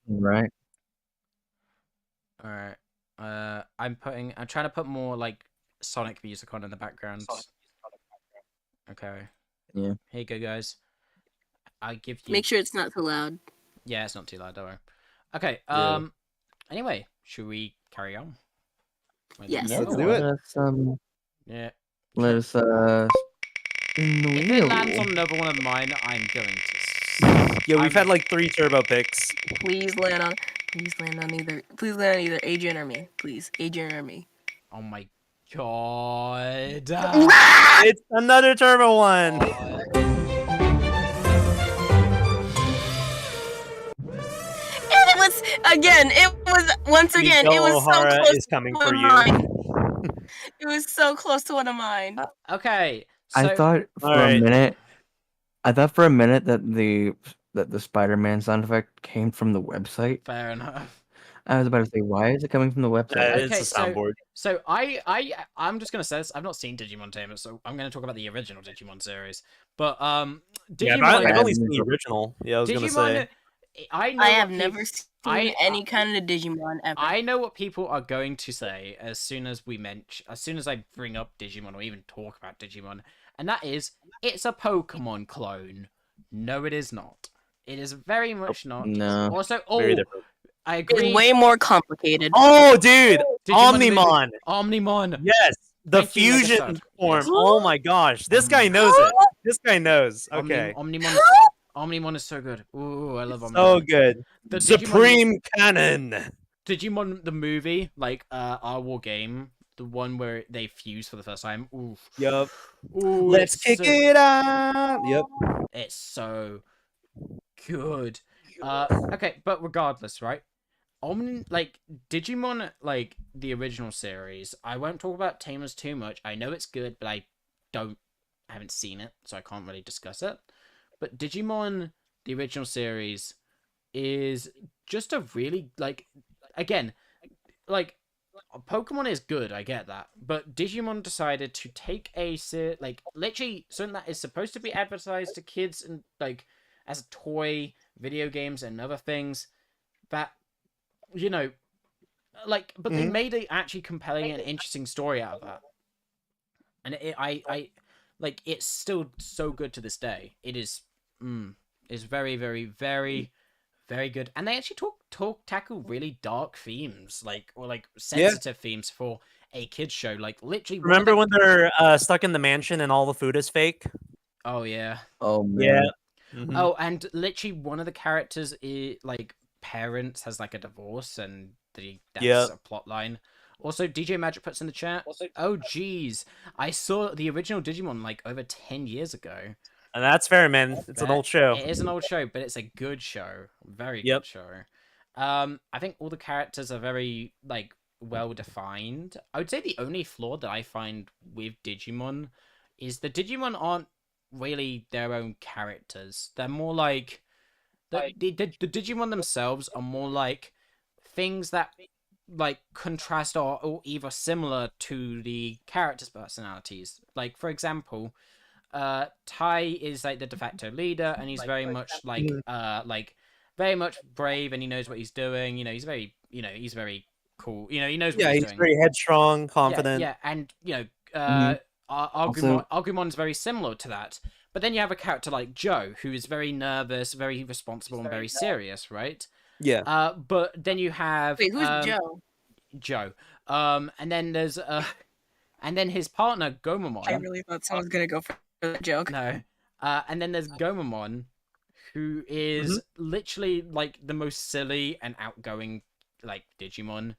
Right. All right. I'm trying to put more like Sonic music on in the background. Okay. Yeah. Here you go, guys. I give you. Make sure it's not too loud. Yeah, it's not too loud. Don't worry. Okay. Yeah. Anyway, should we carry on? Yes. Let's do it. Yeah. Let us spin the If wheel. it lands on another one of mine, I'm going to. Yeah, we've had like 3 turbo picks. Please land on either Adrian or me. Please, Adrian or me. Oh my god. It's another turbo one. It was once again. It was so O'Hara close is coming to for one of you. mine. It was so close to one of mine. Okay. So, I thought for Alright. a minute. I thought for a minute that the Spider-Man sound effect came from the website. fair enough. I was about to say, why is it coming from the website? It's Okay, a soundboard. So I'm just gonna say this. I've not seen Digimon Tamer, so I'm gonna talk about the original Digimon series. But Yeah, Digimon. but I've only Digimon- seen the original. Yeah, I was gonna say. I know I what have peop- never seen I- any kind of Digimon ever. I know what people are going to say as soon as I bring up Digimon or even talk about Digimon, and that is it's a Pokemon clone. No, it is not. It is very much not. No. Also, Very different. I agree. It's way more complicated. Oh, dude! Digimon Omnimon! Omnimon. Yes! The Thank you, fusion Megastar. form. Yes. Oh my gosh. This guy knows it. This guy knows. Okay. Omnimon is so good. Ooh, I love Omnimon. So good. The Digimon- Supreme Cannon! Digimon the movie, like our war game, the one where they fuse for the first time. Oof. Yep. Ooh, Let's kick it out. Yep. It's so good. Okay, but regardless, right? Digimon, like the original series. I won't talk about Tamers too much. I know it's good, but I haven't seen it, so I can't really discuss it. But Digimon, the original series, is just a really again, like Pokemon is good, I get that, but Digimon decided to take literally something that is supposed to be advertised to kids and as a toy, video games, and other things that you know, but they made it actually compelling and interesting story out of that, and it's still so good to this day. It is very, very, very, very good, and they actually tackle really dark themes, or sensitive themes for a kids show. Like literally, Remember when they're stuck in the mansion and all the food is fake? Oh yeah. Oh man. Mhm. Oh, and literally one of the characters parents has a divorce, and that's a plot line. Also, DJ Magic puts in the chat. Oh geez, I saw the original Digimon over 10 years ago. And that's fair, man. It's an old show. It is an old show, but it's a good show. Very Yep. good show. I think all the characters are very well defined. I would say the only flaw that I find with Digimon is the Digimon aren't really their own characters. They're more the Digimon themselves are more things that contrast or either similar to the characters' personalities. Like for example, Tai is the de facto leader, and he's very much very much brave, and he knows what he's doing. He's very he's very cool. He knows what he's doing. Very headstrong, confident. Yeah, and Also- Agumon's very similar to that. But then you have a character like Joe, who is very nervous, very responsible, and very serious, right? Yeah. But then you have Wait, who's Joe? Joe. And then there's and then his partner Gomamon. I really thought someone was gonna go for the joke. No. And then there's Gomamon, who is literally the most silly and outgoing Digimon.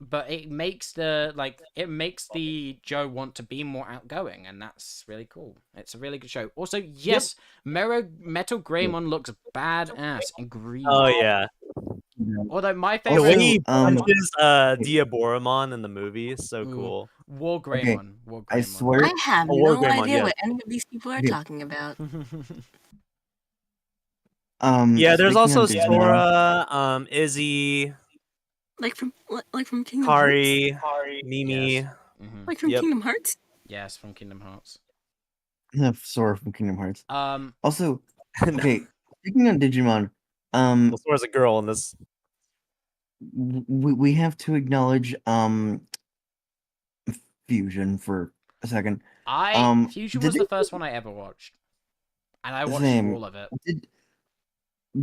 But it makes the Joe want to be more outgoing, and that's really cool. It's a really good show. Also, yes, Metal Greymon looks badass and green. Oh yeah. Although my The favorite way he Also, punches Diaboromon in the movie is so cool. War Greymon. War Greymon. I swear. I have A War no Greymon, idea yeah. what any of these people are Yeah. talking about. Yeah, there's speaking also of Digimon, Sora, Izzy, Like from Kingdom Kari, Hearts? Mimi. Yes. Like from Yep. Kingdom Hearts? Yes, from Kingdom Hearts. Sora from Kingdom Hearts. No. Also, okay, speaking of Digimon, Well, Sora's a girl in this. we have to acknowledge Fusion for a second. Fusion did was they- the first one I ever watched, and I watched Same. all of it.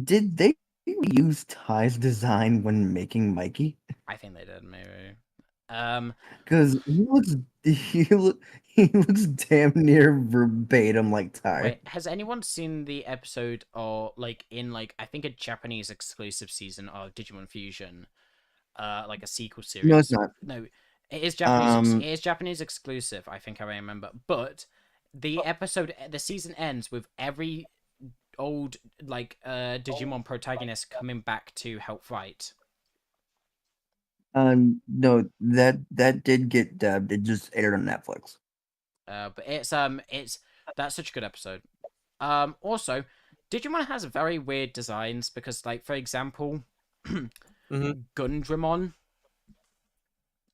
Did they use Ty's design when making Mikey? I think they did, maybe. Because he looks damn near verbatim like Ty. Wait, has anyone seen the episode or in I think a Japanese exclusive season of Digimon Fusion, a sequel series? No, it's not. No, it is Japanese. It is Japanese exclusive. I think I remember, but the season ends with every old Digimon protagonist coming back to help fight. No, that did get dubbed. It just aired on Netflix. But it's that's such a good episode. Also, Digimon has very weird designs because, for example, Gundramon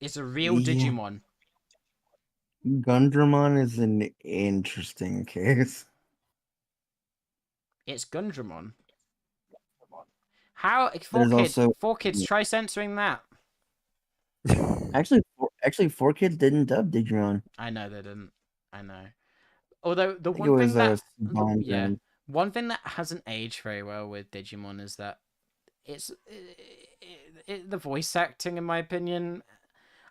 is a real Yeah. Digimon. Gundramon is an interesting case. It's Gundramon. How There's four kids try censoring that? Actually, 4Kids didn't dub Digimon. I know they didn't. I know. Although the I think one it was thing that Saban yeah, Grand. one thing that hasn't aged very well with Digimon is that it's the voice acting, in my opinion.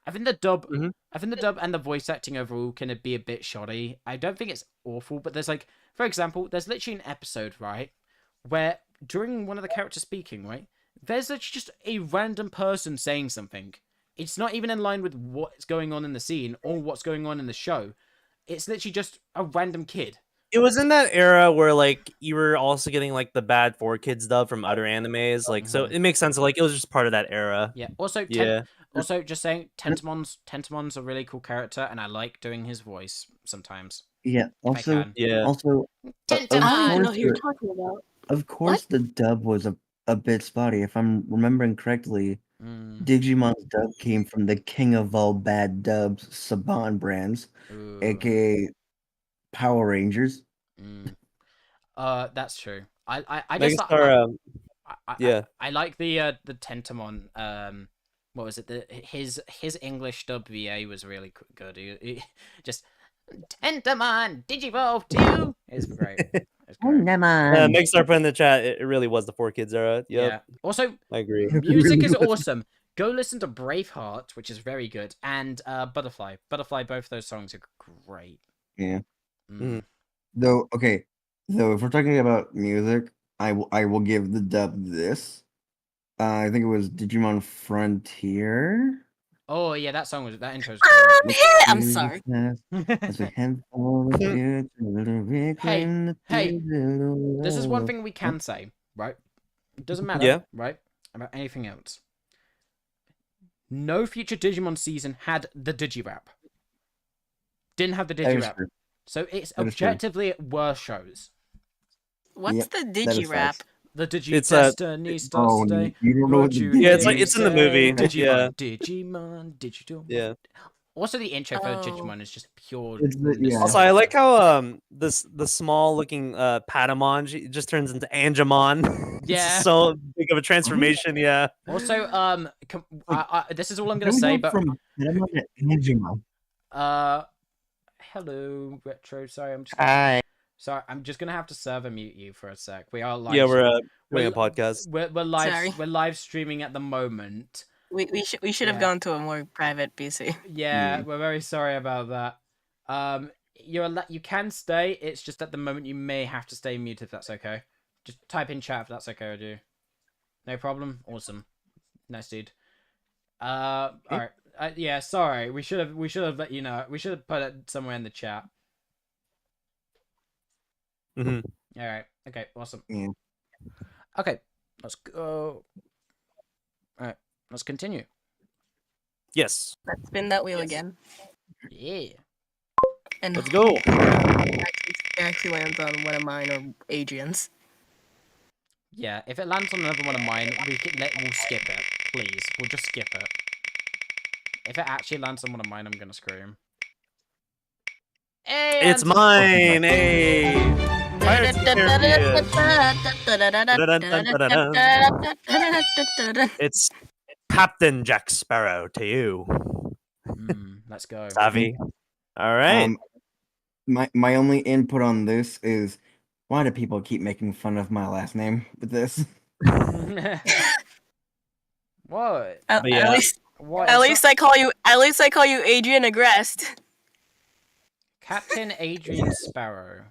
I think the dub and the voice acting overall can be a bit shoddy. I don't think it's awful, but there's for example, there's literally an episode, right, where during one of the characters speaking, right, there's just a random person saying something, it's not even in line with what's going on in the scene or what's going on in the show. It's literally just a random kid. It was in that era where like you were also getting like the bad 4 Kids dub from other animes, like so it makes sense. Like it was just part of that era. Yeah. Also, Yeah. also just saying, Tentamon's a really cool character, and I like doing his voice sometimes. Yeah. If I Also, can. Yeah. also, I don't even know course who you're the- talking about. of course, the dub was a bit spotty. If I'm remembering correctly, Digimon's dub came from the king of all bad dubs, Saban Brands, Ooh. aka Power Rangers. That's true. I just Megastar, yeah. I like the Tentamon. What was it? His English dub VA was really good. He just Tentamon Digivolve 2 is great. It's great. Megastar put in the chat. It really was the 4 Kids era. Yep. Yeah. Also, I agree. music really is was. awesome. Go listen to Braveheart, which is very good, and Butterfly. Butterfly. Both those songs are great. Yeah. Mm. Though, okay. Though, if we're talking about music, I will give the dub this. I think it was Digimon Frontier. Oh yeah, that intro's great. I'm sorry. As we head for the future, reclaim the hey, digital This is one world. thing we can say, right? It doesn't matter, Yeah. right? About anything else. No future Digimon season had the Digirap. Didn't have the That is Digirap. true. So it's That is true. objectively worse shows. What's Yep, the that is Digirap? facts. The Digi It's a- Destiny starts Oh, today. you don't know what What the you Yeah, it's hear like- me it's in the say, movie. Digimon, Yeah. Digimon, Digidon. Yeah. Also, the intro for Oh. Digimon is just pure. It's the- yeah. Also, I like how the small looking Patamon just turns into Angemon. It's Yeah. just so big of a transformation. Yeah. Also, this is all I'm Can gonna we say, go but from Patamon to Angemon? hello, Retro. Sorry, I'm just gonna have to server mute you for a sec. We are live. Yeah, we're doing we're- a podcast. We're live. Sorry. We're live streaming at the moment. We should have Yeah. gone to a more private PC. Yeah, Yeah. we're very sorry about that. You can stay. It's just at the moment you may have to stay muted if that's okay. Just type in chat if that's okay with you. No problem. Awesome. Nice dude. All right. Yeah, sorry. We should have let you know. We should have put it somewhere in the chat. Mhm. All right. Okay. Awesome. Yeah. Okay. Let's go. All right. Let's continue. Yes. Let's spin that wheel again. Yeah. And Let's go. actually lands on one of mine or Adrian's. Yeah. If it lands on another one of mine, we'll skip it. Please. We'll just skip it. If it actually lands on one of mine, I'm gonna scream. Hey, It's mine. Hey. Pirates of the Caribbean. It's Captain Jack Sparrow to you, Let's go. Savvy. All right. My only input on this is, why do people keep making fun of my last name with this? What? At yeah. least What? at least I call you Adrian Agrest. Captain Adrian Sparrow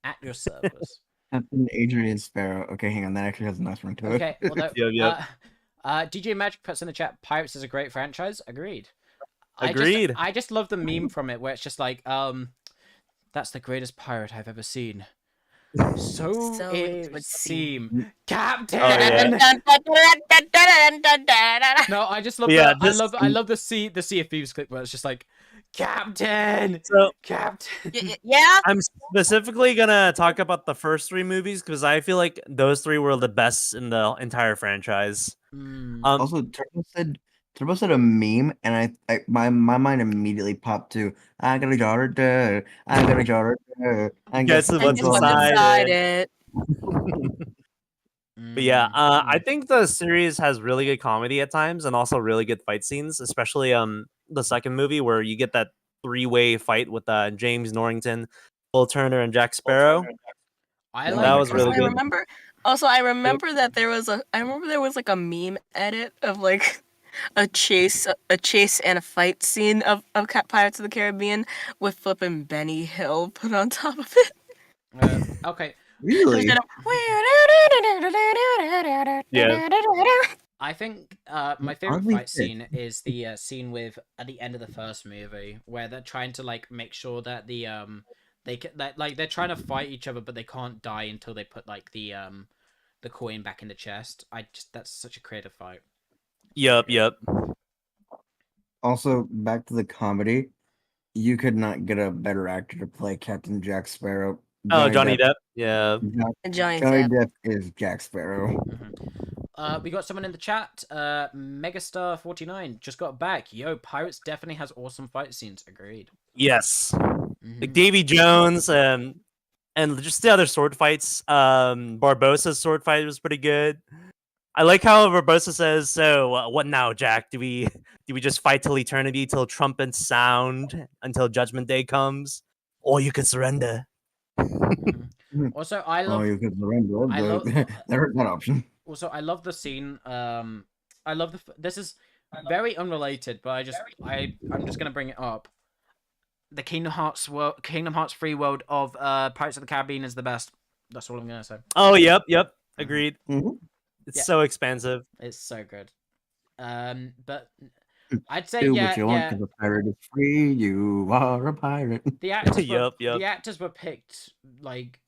at your service. Captain Adrian Sparrow. Okay, hang on. That actually has a nice ring to it. Okay. Well, Yep. DJ Magic puts in the chat. Pirates is a great franchise. Agreed. Agreed. I just love the meme from it where it's just like, that's the greatest pirate I've ever seen. So it would seem, Captain. Oh, yeah. No, I just love Yeah, I love the Sea of Thieves clip where it's just like, Captain, So Captain. Yeah. I'm specifically gonna talk about the first 3 movies because I feel like those 3 were the best in the entire franchise. Also, Turbo said a meme, and my mind immediately popped to, I got a jar, I got a jar, I Guess got what's Guess what's inside inside it. But yeah, I think the series has really good comedy at times and also really good fight scenes, especially the second movie where you get that 3-way fight with James Norrington, Will Turner, and Jack Sparrow. That was really good. I remember that there was like a meme edit of like a chase and a fight scene of Pirates of the Caribbean with flipping Benny Hill put on top of it. Okay. Really? Yeah. I think my favorite Oddly fight thick. scene is the scene with at the end of the first movie where they're trying to like make sure that like they're trying to fight each other but they can't die until they put like the coin back in the chest. That's such a creative fight. Yup, yup. Also, back to the comedy. You could not get a better actor to play Captain Jack Sparrow. Oh, Johnny Depp. Yeah. Johnny Johnny Depp. Depp is Jack Sparrow. We got someone in the chat. Megastar49 just got back. Yo, Pirates definitely has awesome fight scenes. Agreed. Yes. Mhm. Like Davy Jones and just the other sword fights. Barbosa's sword fight was pretty good. I like how Barbosa says, "So what now, Jack? Do we just fight till eternity, till trumpets sound, until Judgment Day comes, or you can surrender?" Also, I Oh, love. you could surrender. I love. There's that option. Also, I love the scene. I love This is very unrelated, but I'm just gonna bring it up. The Kingdom Hearts world, Kingdom Hearts free world of Pirates of the Caribbean is the best. That's all I'm gonna say. Oh, yep. Agreed. Mhm. It's Yeah. so expansive. It's so good. But I'd say Do yeah, what you want, yeah. because a pirate is free. You are a pirate. The actors were Yup, yup. the actors were picked like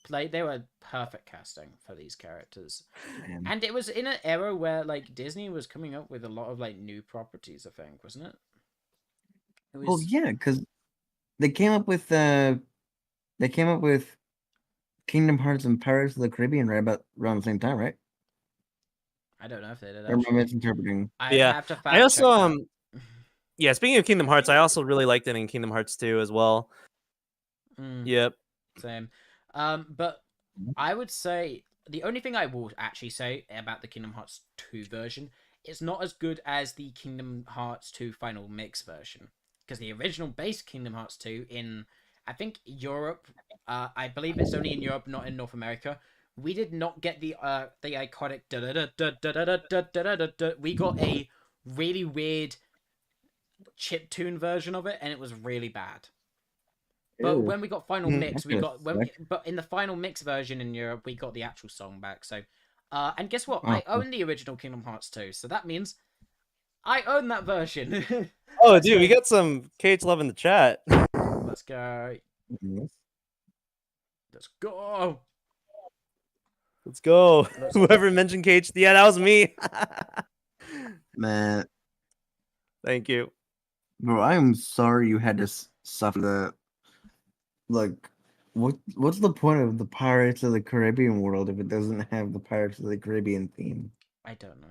they were perfect casting for these characters. Man. And it was in an era where like Disney was coming up with a lot of like new properties, I think, wasn't it? It was Well, yeah, because they came up with Kingdom Hearts and Pirates of the Caribbean right about around the same time, right? I don't know if they did Or am I actually. misinterpreting? I Yeah. have to fact I also check that. yeah, speaking of Kingdom Hearts, I also really liked it in Kingdom Hearts 2 as well. Yep. Same. But I would say the only thing I will actually say about the Kingdom Hearts 2 version, it's not as good as the Kingdom Hearts 2 Final Mix version. Because the original base Kingdom Hearts 2 in, I think, Europe, I believe it's only in Europe, not in North America. We did not get the iconic da da da da da da da da da da. We got a really weird chiptune version of it, and it was really bad. But when we got Final Mix, we got but in the Final Mix version in Europe, we got the actual song back. So, and guess what? I own the original Kingdom Hearts 2, so that means I own that version. Oh, dude, we got some KH love in the chat. Let's go. Let's go. Let's go. Whoever mentioned KH, yeah, that was me. Man, thank you, bro. I am sorry you had to suffer the. Like, what's the point of the Pirates of the Caribbean world if it doesn't have the Pirates of the Caribbean theme? I don't know.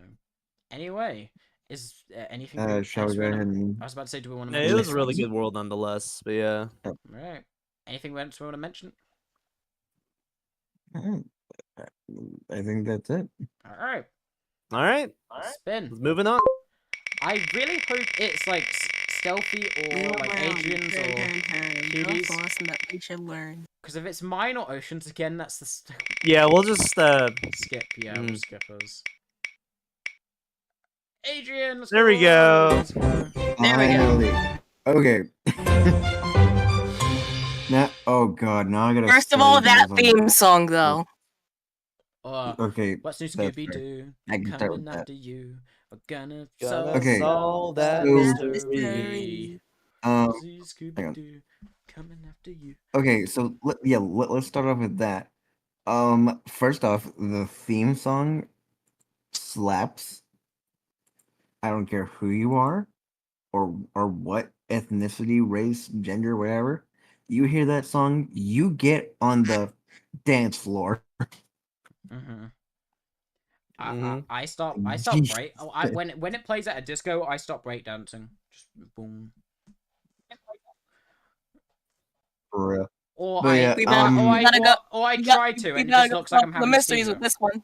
Anyway, is anything? Shall we go ahead and? I was about to say, do we want to yeah, mention? it was a really good world nonetheless. But yeah. All right. Anything else we want to mention? I think that's it. All right. All right. Spin. Moving on. I really hope it's like stealthy or like Adrian's or Cuties. That we should learn. Because if it's mine or Ocean's again, that's the Yeah, we'll just skip. Yeah, we'll skip us. Adrian, let's there go. we go. Let's go. There we go. Okay. Now, oh god, now I gotta. First of all, that theme song though. Okay. What's new, Scooby Doo? I can start with Coming that. after you. We're gonna Okay. solve that So- mystery. See Scooby Doo coming after you. Okay, so let's start off with that. First off, the theme song slaps. I don't care who you are, or what ethnicity, race, gender, whatever. You hear that song, you get on the dance floor. I stop break. When it plays at a disco, I stop breakdancing. Just boom. For real. Or But I, yeah, I try to, and it just looks like I'm having the mysteries a with this one.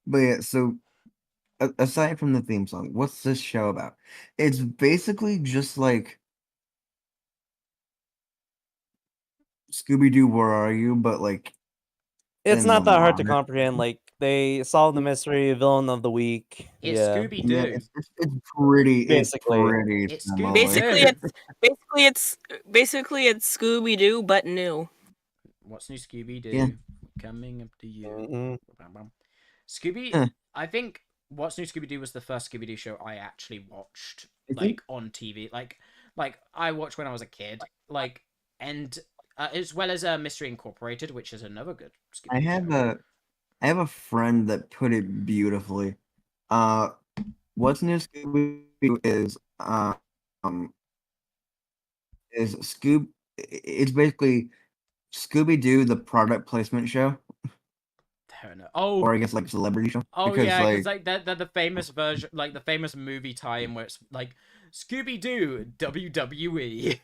But yeah, so aside from the theme song, what's this show about? It's basically just like Scooby Doo, Where Are You? But like, it's in not the that hard to modern- comprehend. Like they solve the mystery, villain of the week. It's yeah. Scooby Doo. Yeah, it's pretty. Basically. It's It's similar. Basically it's Scooby Doo but new. What's new, Scooby Doo? Yeah. Coming up to you. Mhm. Scooby. Huh. I think What's New Scooby Doo was the first Scooby Doo show I actually watched, I like think on TV. Like I watched when I was a kid. Like and as well as Mystery Incorporated, which is another good I Scooby Doo have show. a friend that put it beautifully. What's New Scooby is Scoob. It's basically Scooby Doo, the product placement show, Fair enough. Oh, or I guess like celebrity show, oh because yeah, because like like they're the famous version, like the famous movie tie-in where it's like Scooby Doo WWE.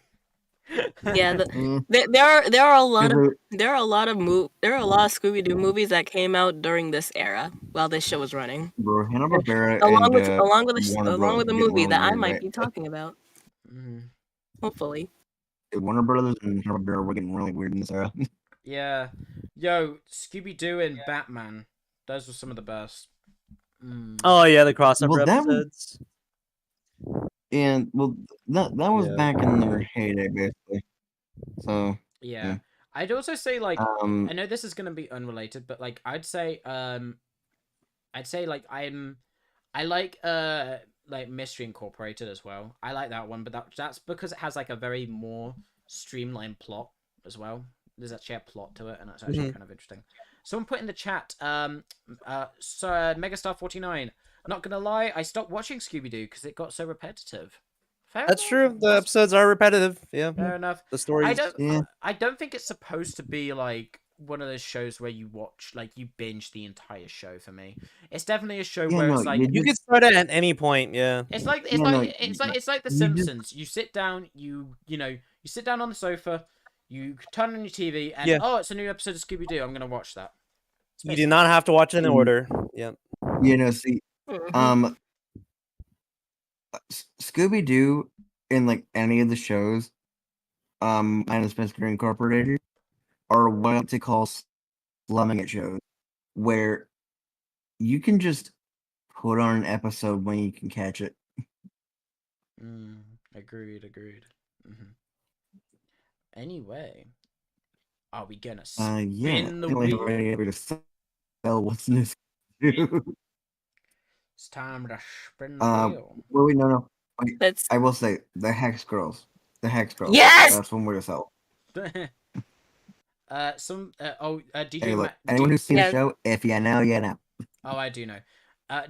Yeah, mm, there are a lot 'cause of it- there are a lot of Scooby Doo movies that came out during this era while this show was running. bro, Hanna Barbera Along and with Warner along Bros. with the are getting movie really that I weird, might right? be talking about. Mhm. Hopefully. Warner Brothers and Hanna Barbera were getting really weird in this era. Yeah, yo, Scooby Doo and Batman. Those were some of the best. Oh yeah, the crossover Well, that was episodes. and well that was Yeah. back in their heyday, basically. So Yeah. I'd also say like um, I know this is gonna be unrelated, but like I'd say like I like Mystery Incorporated as well. I like that one, but that's because it has like a very more streamlined plot as well. There's actually a plot to it, and that's actually Mhm. kind of interesting. Someone put in the chat, so Megastar49. Not gonna lie, I stopped watching Scooby Doo because it got so repetitive. Fair That's enough. true. The episodes are repetitive. Yeah. Fair enough. The stories. yeah, I don't think it's supposed to be like one of those shows where you watch like you binge the entire show for me. It's definitely a show yeah, where no, it's like You could start it at any point. Yeah. yeah, no, it's like The you just Simpsons. You sit down, you know, you sit down on the sofa, you turn on your TV, and Yeah. oh, it's a new episode of Scooby Doo. I'm gonna watch that. It's You do basically not have to watch it in Mm. order. Yeah. see, Mhm. Scooby Doo in like any of the shows, minus Mystery Incorporated, are what to call slumming it shows, where you can just put on an episode when you can catch it. Agreed. hmm Anyway, are we gonna Yeah, spin the I only have wheel? any able to sell what's new. Scooby-Doo. It's time to spin the wheel. Well, wait, no. Wait, That's I will say the Hex Girls. The Hex Girls. Yes! That's one way to sell. DJ Hey, look, Ma- anyone who's seen Yeah. the show, if you know, you know. Oh, I do know.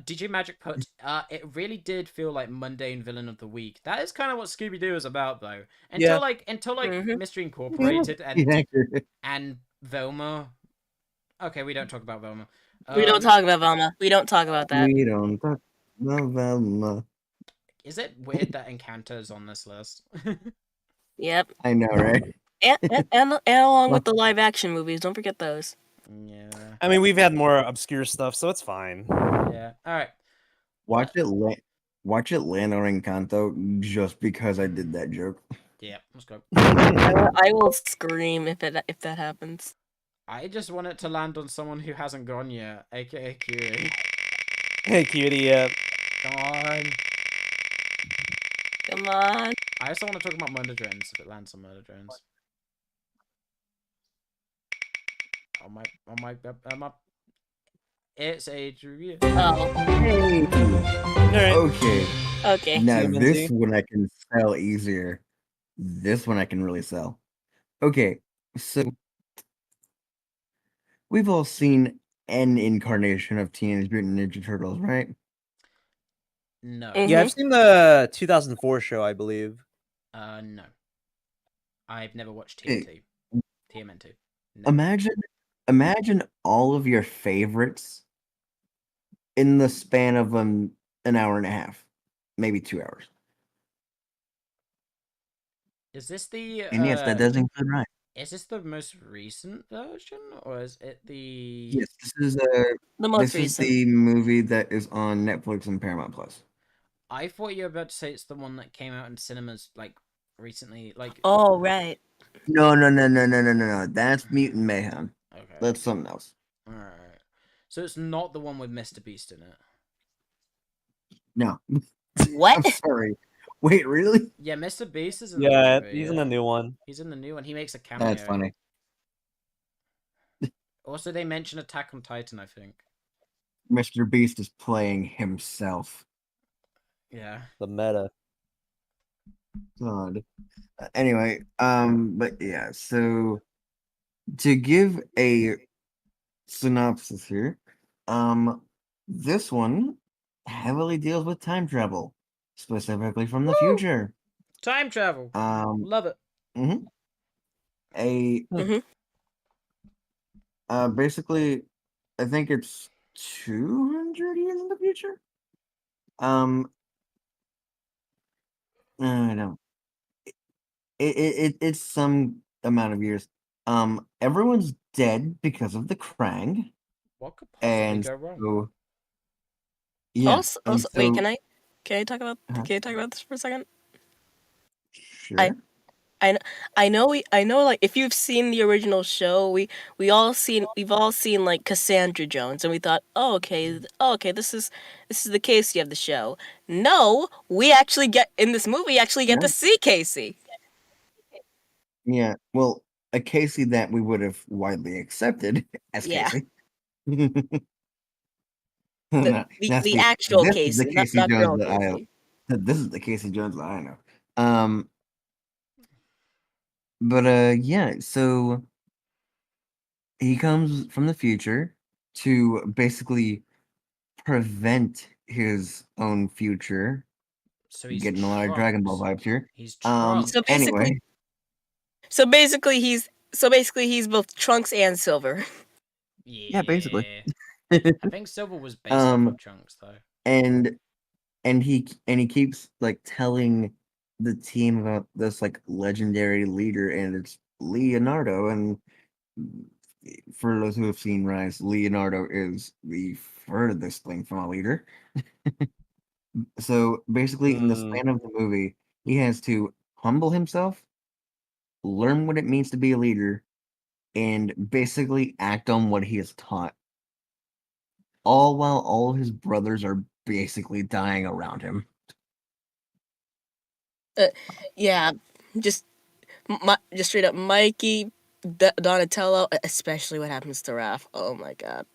DJ Magic put, it really did feel like mundane villain of the week. That is kind of what Scooby Doo is about, though. Yeah. Until Mhm. Mystery Incorporated Yeah. and Velma. Okay, we don't talk about Velma. We don't talk about Velma. We don't talk about that. We don't talk about Velma. Is it weird that Encanto's on this list? Yep. I know, right? And along with the live action movies, don't forget those. Yeah. I mean, we've had more obscure stuff, so it's fine. Yeah. All right. Watch it land on Encanto just because I did that joke. Yeah. Let's go. I will scream if that happens. I just want it to land on someone who hasn't gone yet, aka Cutie. Hey, cutie. Yeah. Come on. Come on. I also want to talk about Murder Drones if it lands on Murder Drones. It's Adrian. Oh. Hey. Alright. Okay. Okay. Now TMNT. this one I can sell easier. This one I can really sell. Okay, so we've all seen an incarnation of Teenage Mutant Ninja Turtles, right? No. Yeah, I've seen the 2004 show, I believe. No. I've never watched Hey. TMNT. No. Imagine all of your favorites in the span of an hour and a half, maybe 2 hours. Is this the And yes, that does include right. Is this the most recent version, or is it the? Yes, this is The most this is recent. the movie that is on Netflix and Paramount Plus. I thought you were about to say it's the one that came out in cinemas like recently, like. Oh right. No. That's Mutant Mayhem. Okay. That's something else. All right. So it's not the one with Mr. Beast in it. No. What? I'm sorry. Wait, really? Yeah, Mr. Beast is in Yeah, the movie. he's in the new one. He's in the new one. He makes a cameo. That's funny. Also, they mention Attack on Titan, I think. Mr. Beast is playing himself. Yeah. The meta. God. Anyway, but yeah, so to give a synopsis here, this one heavily deals with time travel, specifically from the future. Time travel. Um, Love it. mhm. a Mhm. basically, I think it's 200 years in the future. I know it's some amount of years. Everyone's dead because of the Krang, What could possibly and go wrong? so yeah, Also, and wait, so can I talk about uh-huh, can I talk about this for a second? I sure, I I know like if you've seen the original show, we've all seen like Cassandra Jones and we thought, "Oh, okay, this is the Casey of the show." No, we actually get in this movie actually get yeah, to see Casey. yeah. Well, a Casey that we would have widely accepted as Yeah. Casey. The No, the, now the see, actual this is the Casey, Casey not Jones girl that I. Casey. This is the Casey Jones that I know. But yeah. So he comes from the future to basically prevent his own future. So he's Getting a lot of Dragon Ball Trunks. vibes here. He's Trunks. So basically Anyway, so basically he's so basically he's both Trunks and Silver. yeah, basically. Yeah. I think Silver was based off of Trunks though. and he keeps like telling the team about this like legendary leader, and it's Leonardo. And for those who have seen Rise, Leonardo is the furthest thing from a leader. So basically, in the Hmm. span of the movie, he has to humble himself, learn what it means to be a leader, and basically act on what he is taught, all while all of his brothers are basically dying around him. Uh, yeah, just just straight up Mikey, Donatello, especially what happens to Raph. Oh my god.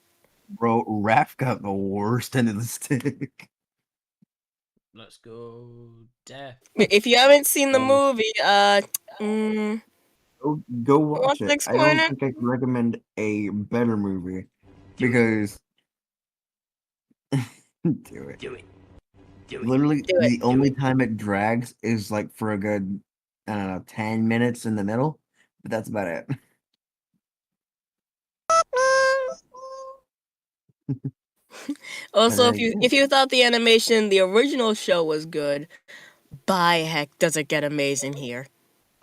Bro, Raph got the worst end of the stick. Let's go. Death. If you haven't seen the Um, movie, go watch what's the it. I don't explainer? think I can recommend a better movie because do it. Literally, Do it. the only time it drags is like for a good, I don't know, 10 minutes in the middle, but that's about it. But Also, yeah. if you thought the animation in the original show was good, by heck does it get amazing here.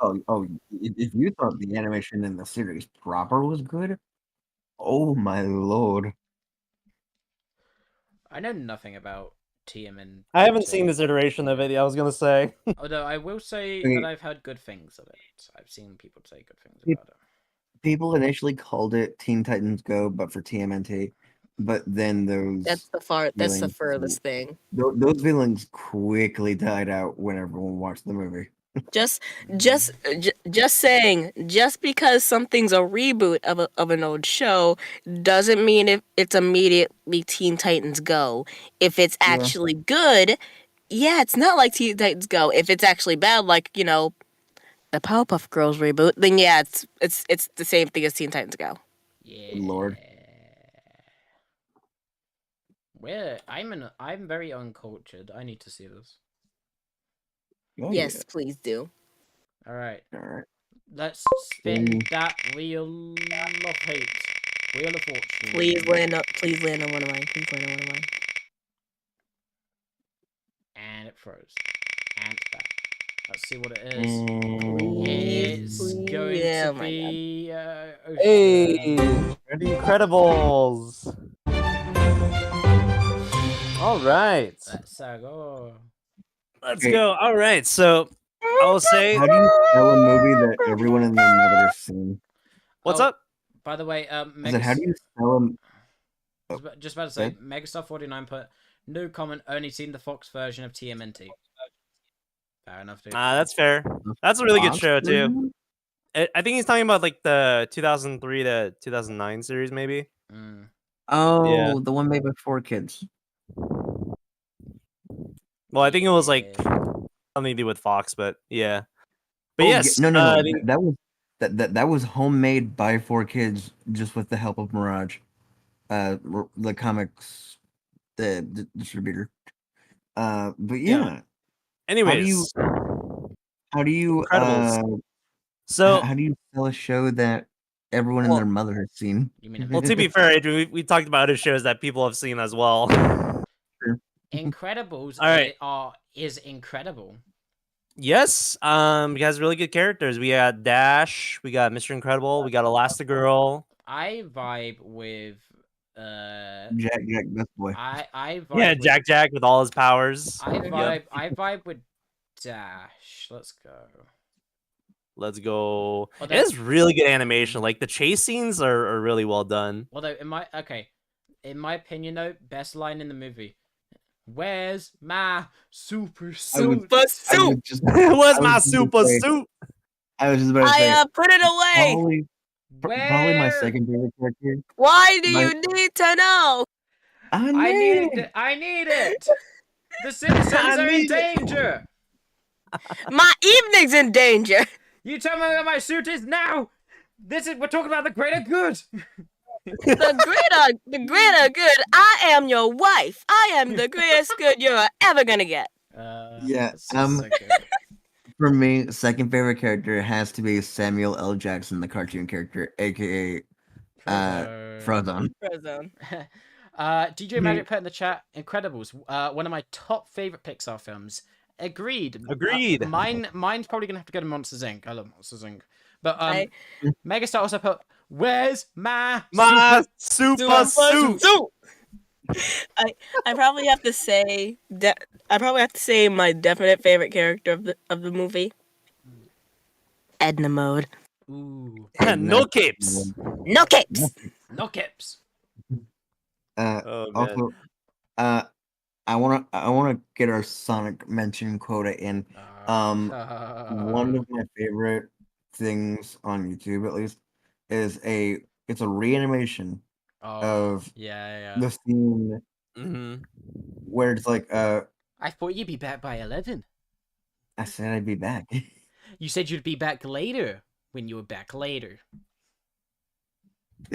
If you thought the animation in the series proper was good, oh my lord. I know nothing about TMNT. I haven't seen this iteration of it. I was gonna say. Although I will say that Okay, I've heard good things of it. I've seen people say good things pe- about it. people initially called it Teen Titans Go, but for TMNT, but then That's the feelings furthest thing. those feelings quickly died out when everyone watched the movie. Just just saying, just because something's a reboot of an old show doesn't mean it's immediately Teen Titans Go. If it's Yeah, actually good, yeah, it's not like Teen Titans Go. If it's actually bad, like, the Powerpuff Girls reboot, then yeah, it's the same thing as Teen Titans Go. Yeah. good lord. I'm very uncultured. I need to see this. Oh yeah. Yes, please do. All right. All right. Let's spin that wheel of hate. Wheel of fortune. Please land on one of mine. Please land on one of mine. And it froze. And it's back. Let's see what it is. Please, It's going yeah, to oh my god. be Hey, Ocean. The Incredibles. All right, Let's go. let's Okay, go. All right, so I will say, how do you spell a movie that everyone and their mother has seen? what's Oh, up? by the way, I said, how do you spell a just about to say, good? Megastar49 put no comment. Only seen the Fox version of TMNT. Fair enough, dude. That's fair. That's a really good Fox show too. version? I think he's talking about like the 2003 to 2009 series, maybe. Mm. Oh, the one made by 4Kids. Well, I think it was like Yeah. something to do with Fox, but yeah. But Oh, yes, no. I think- That was homemade by 4Kids, just with the help of Mirage, the comics, the distributor. But yeah, anyways, how do you Incredibles. So, how do you sell a show that everyone and Well- their mother has seen? You mean a well, to be fair, Adrian, we talked about other shows that people have seen as well. Incredibles All right. is incredible. Yes, he has really good characters. We got Dash, we got Mr. Incredible, we got Elastigirl. I vibe with Jack, best boy. I vibe Yeah, with, Jack with all his powers. I Yep. vibe with Dash. Let's go. Let's go. Although- It's really good animation. Like the chase scenes are really well done. Although in my opinion though, best line in the movie. Where's my super suit? But I soup. was just, Where's I my was just super gonna say- suit? I was just about to say, Put it away. probably my second favorite character. Why do My- you need to know? I need it. The citizens I are in need it. danger. My evening's in danger. You tell me where my suit is now. We're talking about the greater good. The greater good. I am your wife. I am the greatest good you're ever gonna get. Yeah, That's so good. For me, second favorite character has to be Samuel L. Jackson, the cartoon character, aka Frozone. Frozone. DJ Magic put in the chat, Incredibles, one of my top favorite Pixar films. Agreed. Agreed. Mine's probably gonna have to go to Monsters Inc. I love Monsters Inc. But I- Megastar also put, "Where's my super suit? I probably have to say my definite favorite character of the movie. Edna Mode. Ooh, No capes. No capes. no caps." Oh man. Also, I wanna get our Sonic mention quota in. One of my favorite things on YouTube, at least, is it's a reanimation of yeah. the scene Mhm. where it's like, I thought you'd be back by 11. I said I'd be back. You said you'd be back later when you were back later.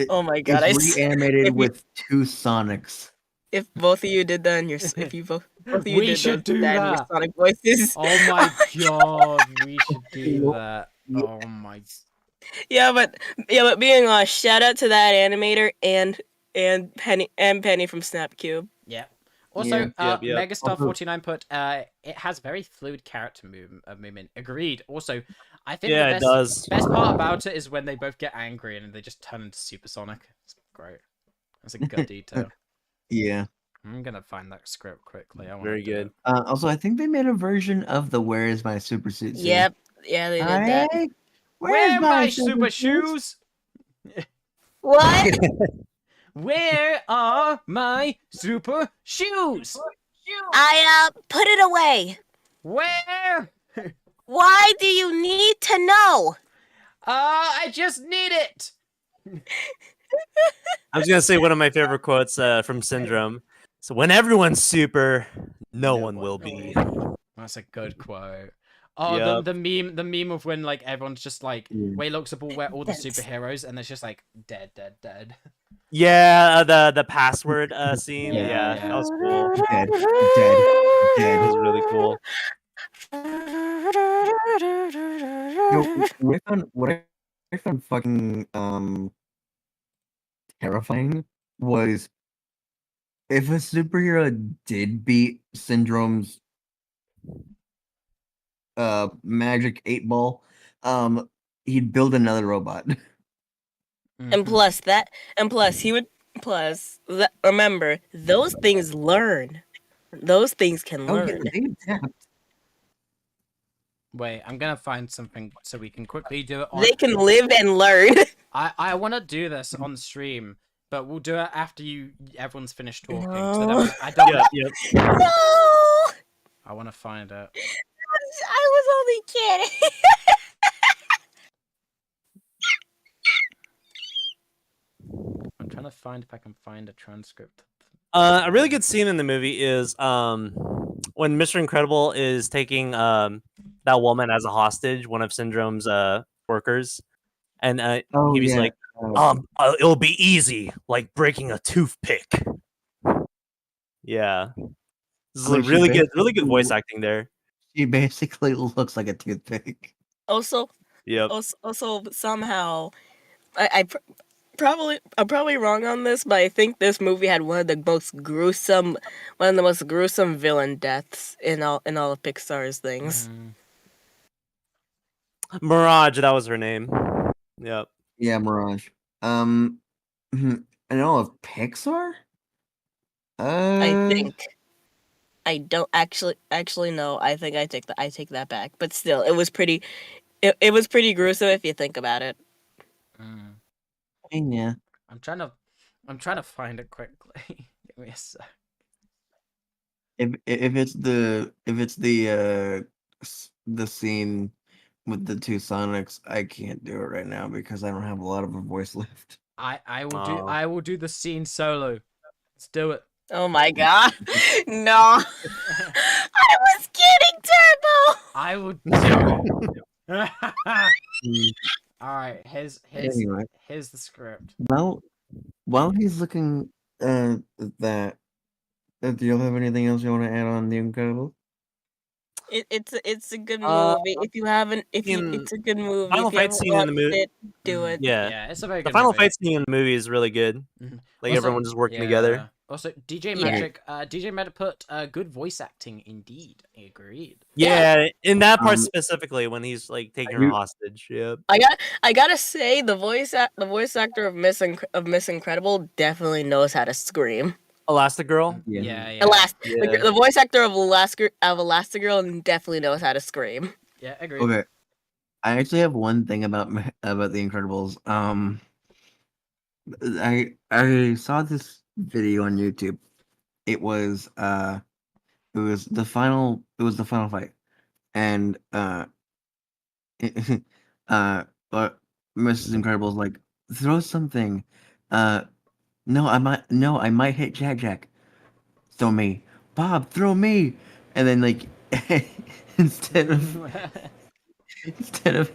Oh my god! It's reanimated if you- with two Sonics. If both of you did that in your, if you both of you We did should those- do that in your that. Sonic voices. Oh my god, we should do that. Oh my. Yeah, but being shout out to that animator and Penny from Snapcube. Yeah. Also, Yep. Megastar Also- 49 put, it has very fluid character movement. Agreed. Also, I think Yeah, the it does. best part about it is when they both get angry and they just turn into supersonic. It's great. That's a good detail. Yeah. I'm gonna find that script quickly. I wanna Very do good. it. Also, I think they made a version of the "Where is my super suit?" scene. Yep. Yeah, they did that. Hey, Where my super shoes? What? Where are my super shoes? I put it away. Where? Why do you need to know? I just need it. I was gonna say one of my favorite quotes from Syndrome. So when everyone's super, no one will be. That's a good quote. Oh, Yep. the meme of when like everyone's just like Way looks up all the superheroes and it's just like dead. Yeah, the password scene. Yeah, Yeah, yeah. that was cool. Dead. That was really cool. Yo, what I found fucking terrifying was if a superhero did beat Syndrome's magic 8-ball, he'd build another robot. And plus remember, those things learn. Those things can Oh yeah, learn. they adapt. Wait, I'm gonna find something so we can quickly do it. They can live and learn. I want to do this on stream, but we'll do it after everyone's finished talking. No. So I don't. Yep. No, I want to find it. I was only kidding. I'm trying to find if I can find a transcript. A really good scene in the movie is when Mr. Incredible is taking that woman as a hostage, one of Syndrome's workers, and Oh he was yeah. like, it'll be easy, like breaking a toothpick. Yeah, this is I mean, really good voice acting there. She basically looks like a toothpick. Also, Yep. also somehow, I'm probably wrong on this, but I think this movie had one of the most gruesome villain deaths in all of Pixar's things. Mirage, that was her name. Yep. Yeah, Mirage. And all of Pixar. I think. I don't actually no. I think I take that back. But still, it was pretty. It was pretty gruesome if you think about it. Yeah. I'm trying to find it quickly. Give me a sec. If it's the scene with the two Sonics, I can't do it right now because I don't have a lot of a voice left. I will do the scene solo. Let's do it. Oh my god, no! I was kidding, Turbo. I will do it. All right, Anyway, here's the script. well, while he's looking at that, do you have anything else you want to add on The Incredibles? It's a good movie. If you haven't, it's a good movie. Final if you fight haven't scene in the watched movie. it, do it. Yeah, It's a very the good final movie. fight scene in the movie is really good. Like Also, everyone just working together. Also, DJ Yeah. Magic, DJ Magic put good voice acting indeed. Agreed. Yeah, in that part Um, specifically when he's like taking are her you- hostage. Yep. I gotta say the voice actor of Miss Incredible definitely knows how to scream. Elastigirl. Yeah. The voice actor of Elastigirl definitely knows how to scream. Yeah, agreed. Okay. I actually have one thing about The Incredibles. I saw this video on YouTube. It was the final fight, and but Mrs. Incredible's like, throw something. No, I might hit Jack. Throw me, Bob. Throw me, and then like instead of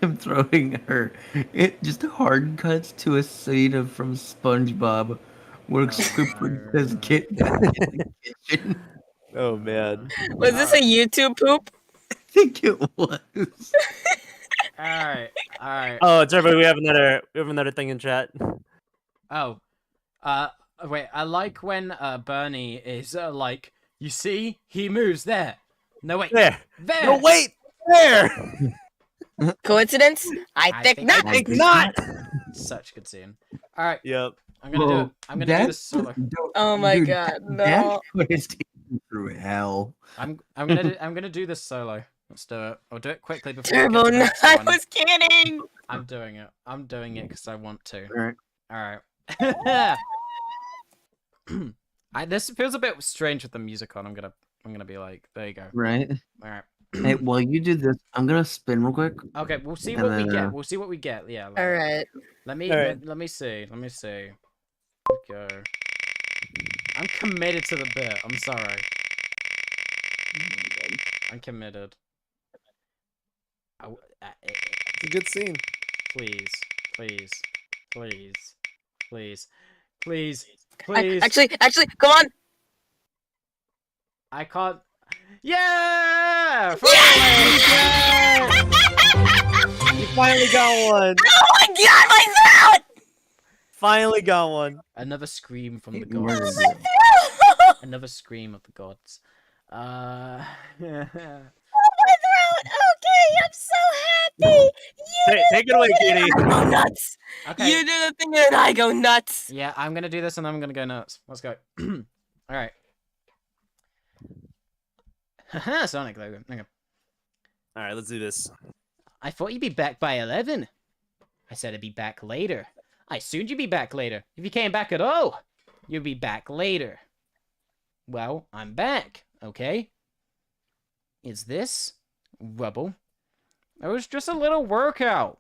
him throwing her, it just hard cuts to a scene from SpongeBob where Squidward says, "Get back in the kitchen." Oh man. Was this a YouTube poop? I think it was. All right. Oh, Turbo, we have another thing in chat. Oh, wait. I like when Bernie is like, you see, he moves there. No wait, There. there. No, wait. There. Coincidence? I think not. I think not. Such a good scene. All right, Yep. I'm gonna do it. I'm gonna do this solo. Oh my Dude, god, Dash no. put his team through hell. I'm gonna do this solo. Let's do it. I'll do it quickly before we Turbo, get to the no, next I one. was kidding. I'm doing it. I'm doing it because I want to. Alright. All right. This feels a bit strange with the music on. I'm gonna be like, there you go. Right. All right. Hey, while you do this, I'm gonna spin real quick. Okay, we'll see And what we then, get. We'll see what we get. Yeah. All right. Let me All right. let me see. Let me see. Go. I'm committed to the bit. I'm sorry. I'm committed. It's a good scene. Please, please, please, please, please, please. Actually, come on. I can't. Yeah! Finally! Yay! You finally got one. Oh my god, my throat! Finally got one. Another scream from the It gods. was- Another scream of the gods. My throat. Okay, I'm so happy. Take it away, Katie. I go nuts. Okay. You do the thing and I go nuts. Yeah, I'm gonna do this and I'm gonna go nuts. Let's go. Alright. Haha, Sonic logo. Okay. All right, let's do this. I thought you'd be back by 11. I said I'd be back later. I assumed you'd be back later. If you came back at all, you'd be back later. Well, I'm back, okay? Is this rubble? It was just a little workout.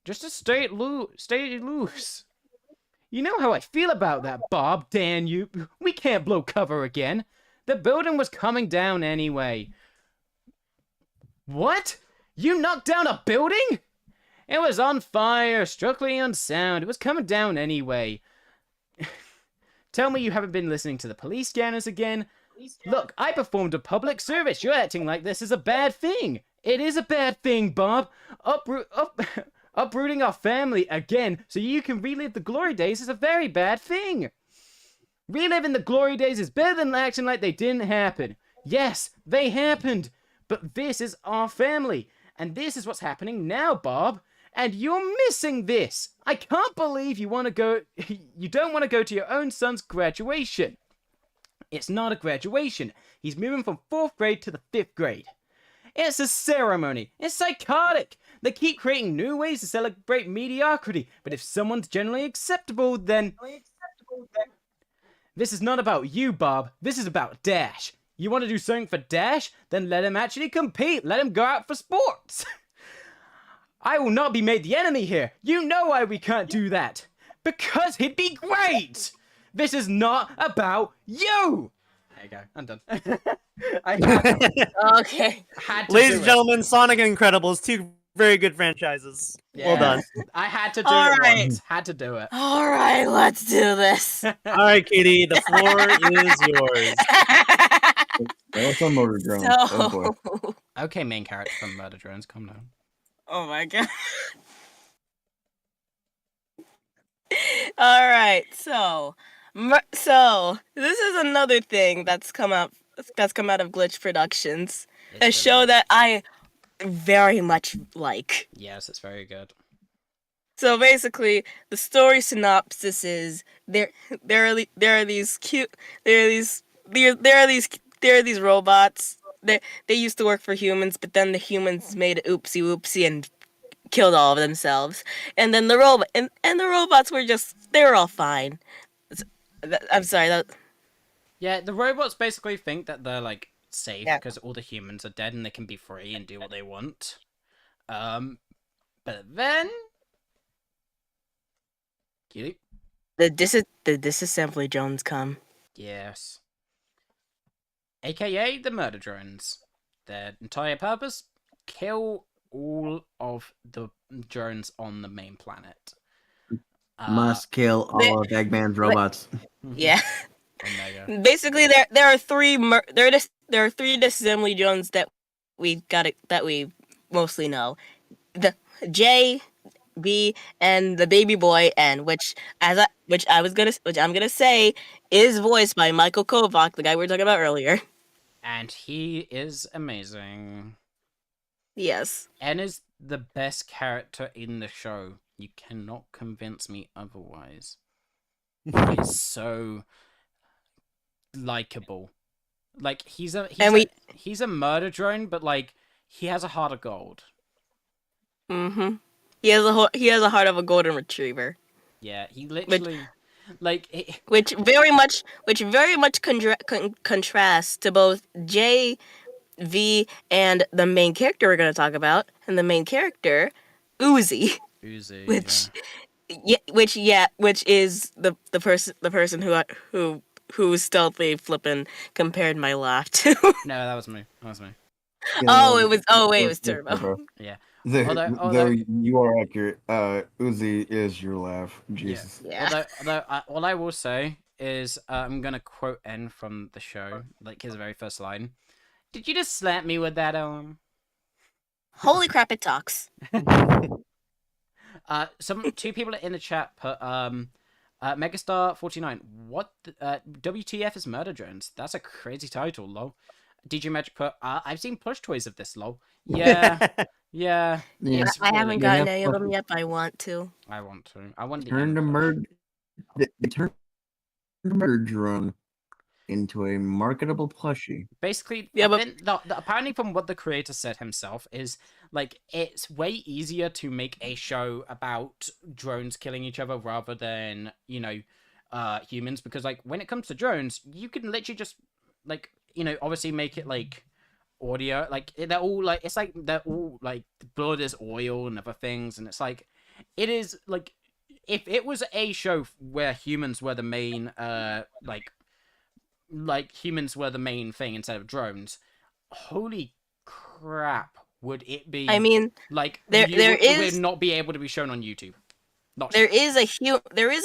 Just to stay loose. You know how I feel about that, Bob. Dan, we can't blow cover again. The building was coming down anyway. What? You knocked down a building? It was on fire, structurally unsound. It was coming down anyway. Tell me you haven't been listening to the police scanners again. Look, I performed a public service. You're acting like this is a bad thing. It is a bad thing, Bob. Uprooting our family again so you can relive the glory days is a very bad thing. Reliving the glory days is better than acting like they didn't happen. Yes, they happened. But this is our family. And this is what's happening now, Bob. And you're missing this. I can't believe you don't want to go to your own son's graduation. It's not a graduation. He's moving from 4th grade to the 5th grade. It's a ceremony. It's psychotic. They keep creating new ways to celebrate mediocrity. But if someone's generally acceptable, then... This is not about you, Bob. This is about Dash. You want to do something for Dash? Then let him actually compete. Let him go out for sports. I will not be made the enemy here. You know why we can't do that. Because he'd be great. This is not about you. There you go. I'm done. Okay. Ladies and gentlemen, Sonic and Incredibles, 2 very good franchises. Yeah. Well done. I had to do All it right. once. Had to do it. All right, let's do this. All right, Katie, the floor is yours. That's a motor drone. Oh boy. So, Okay, main character from Murder Drones, calm down. oh my god. All right, so this is another thing that's come out of Glitch Productions, a It's show really- that I very much like. Yes, it's very good. So basically, the story synopsis is there are these robots. They used to work for humans, but then the humans made an oopsie whoopsie and killed all of themselves. And then the robots were they were all fine. I'm sorry. Yeah, the robots basically think that they're like safe Yeah. because all the humans are dead and they can be free and do what they want. But then Cutie? The disassembly drones come. Yes. AKA the murder drones. Their entire purpose: kill all of the drones on the main planet. Must kill all of Eggman's robots. Yeah. Omega. Basically, there are three disassembly drones that we mostly know: the J, B, and the baby boy N, which I'm gonna say is voiced by Michael Kovac, the guy we were talking about earlier. And he is amazing. Yes. N is the best character in the show. You cannot convince me otherwise. He's so likable. Like he's a murder drone, but like he has a heart of gold. Mm-hmm. He has a heart of a golden retriever, Yeah, he literally which very much contrasts to both J, V, and the main character we're gonna talk about, and the main character, Uzi, Uzi, which is the person who stealthily flipping compared my laugh to. No, that was me. That was me. It was Turbo. Yeah. Though you are accurate, Uzi is your laugh. Jesus. Yeah. Although all I will say is I'm gonna quote N from the show, like his very first line. Did you just slap me with that arm? Holy crap! It talks. Two people in the chat put Megastar49. What WTF is murder drones? That's a crazy title, lol. DJ Magic put I've seen plush toys of this, lol. Yeah. Yeah. Yeah. It's I haven't really- gotten any of them yet, but I want to. I want to. I want the Turn the end murder. They turned the murder drone into a marketable plushie. Basically, Yeah, but- apparently from what the creator said himself is like it's way easier to make a show about drones killing each other rather than humans, because like when it comes to drones, you can literally just like obviously make it like audio, like they're all like it's like they're all like blood is oil and other things, and it's like it is like if it was a show where humans were the main, like humans were the main thing instead of drones, holy crap, would it be? I mean, like there it would is not be able to be shown on YouTube. there is a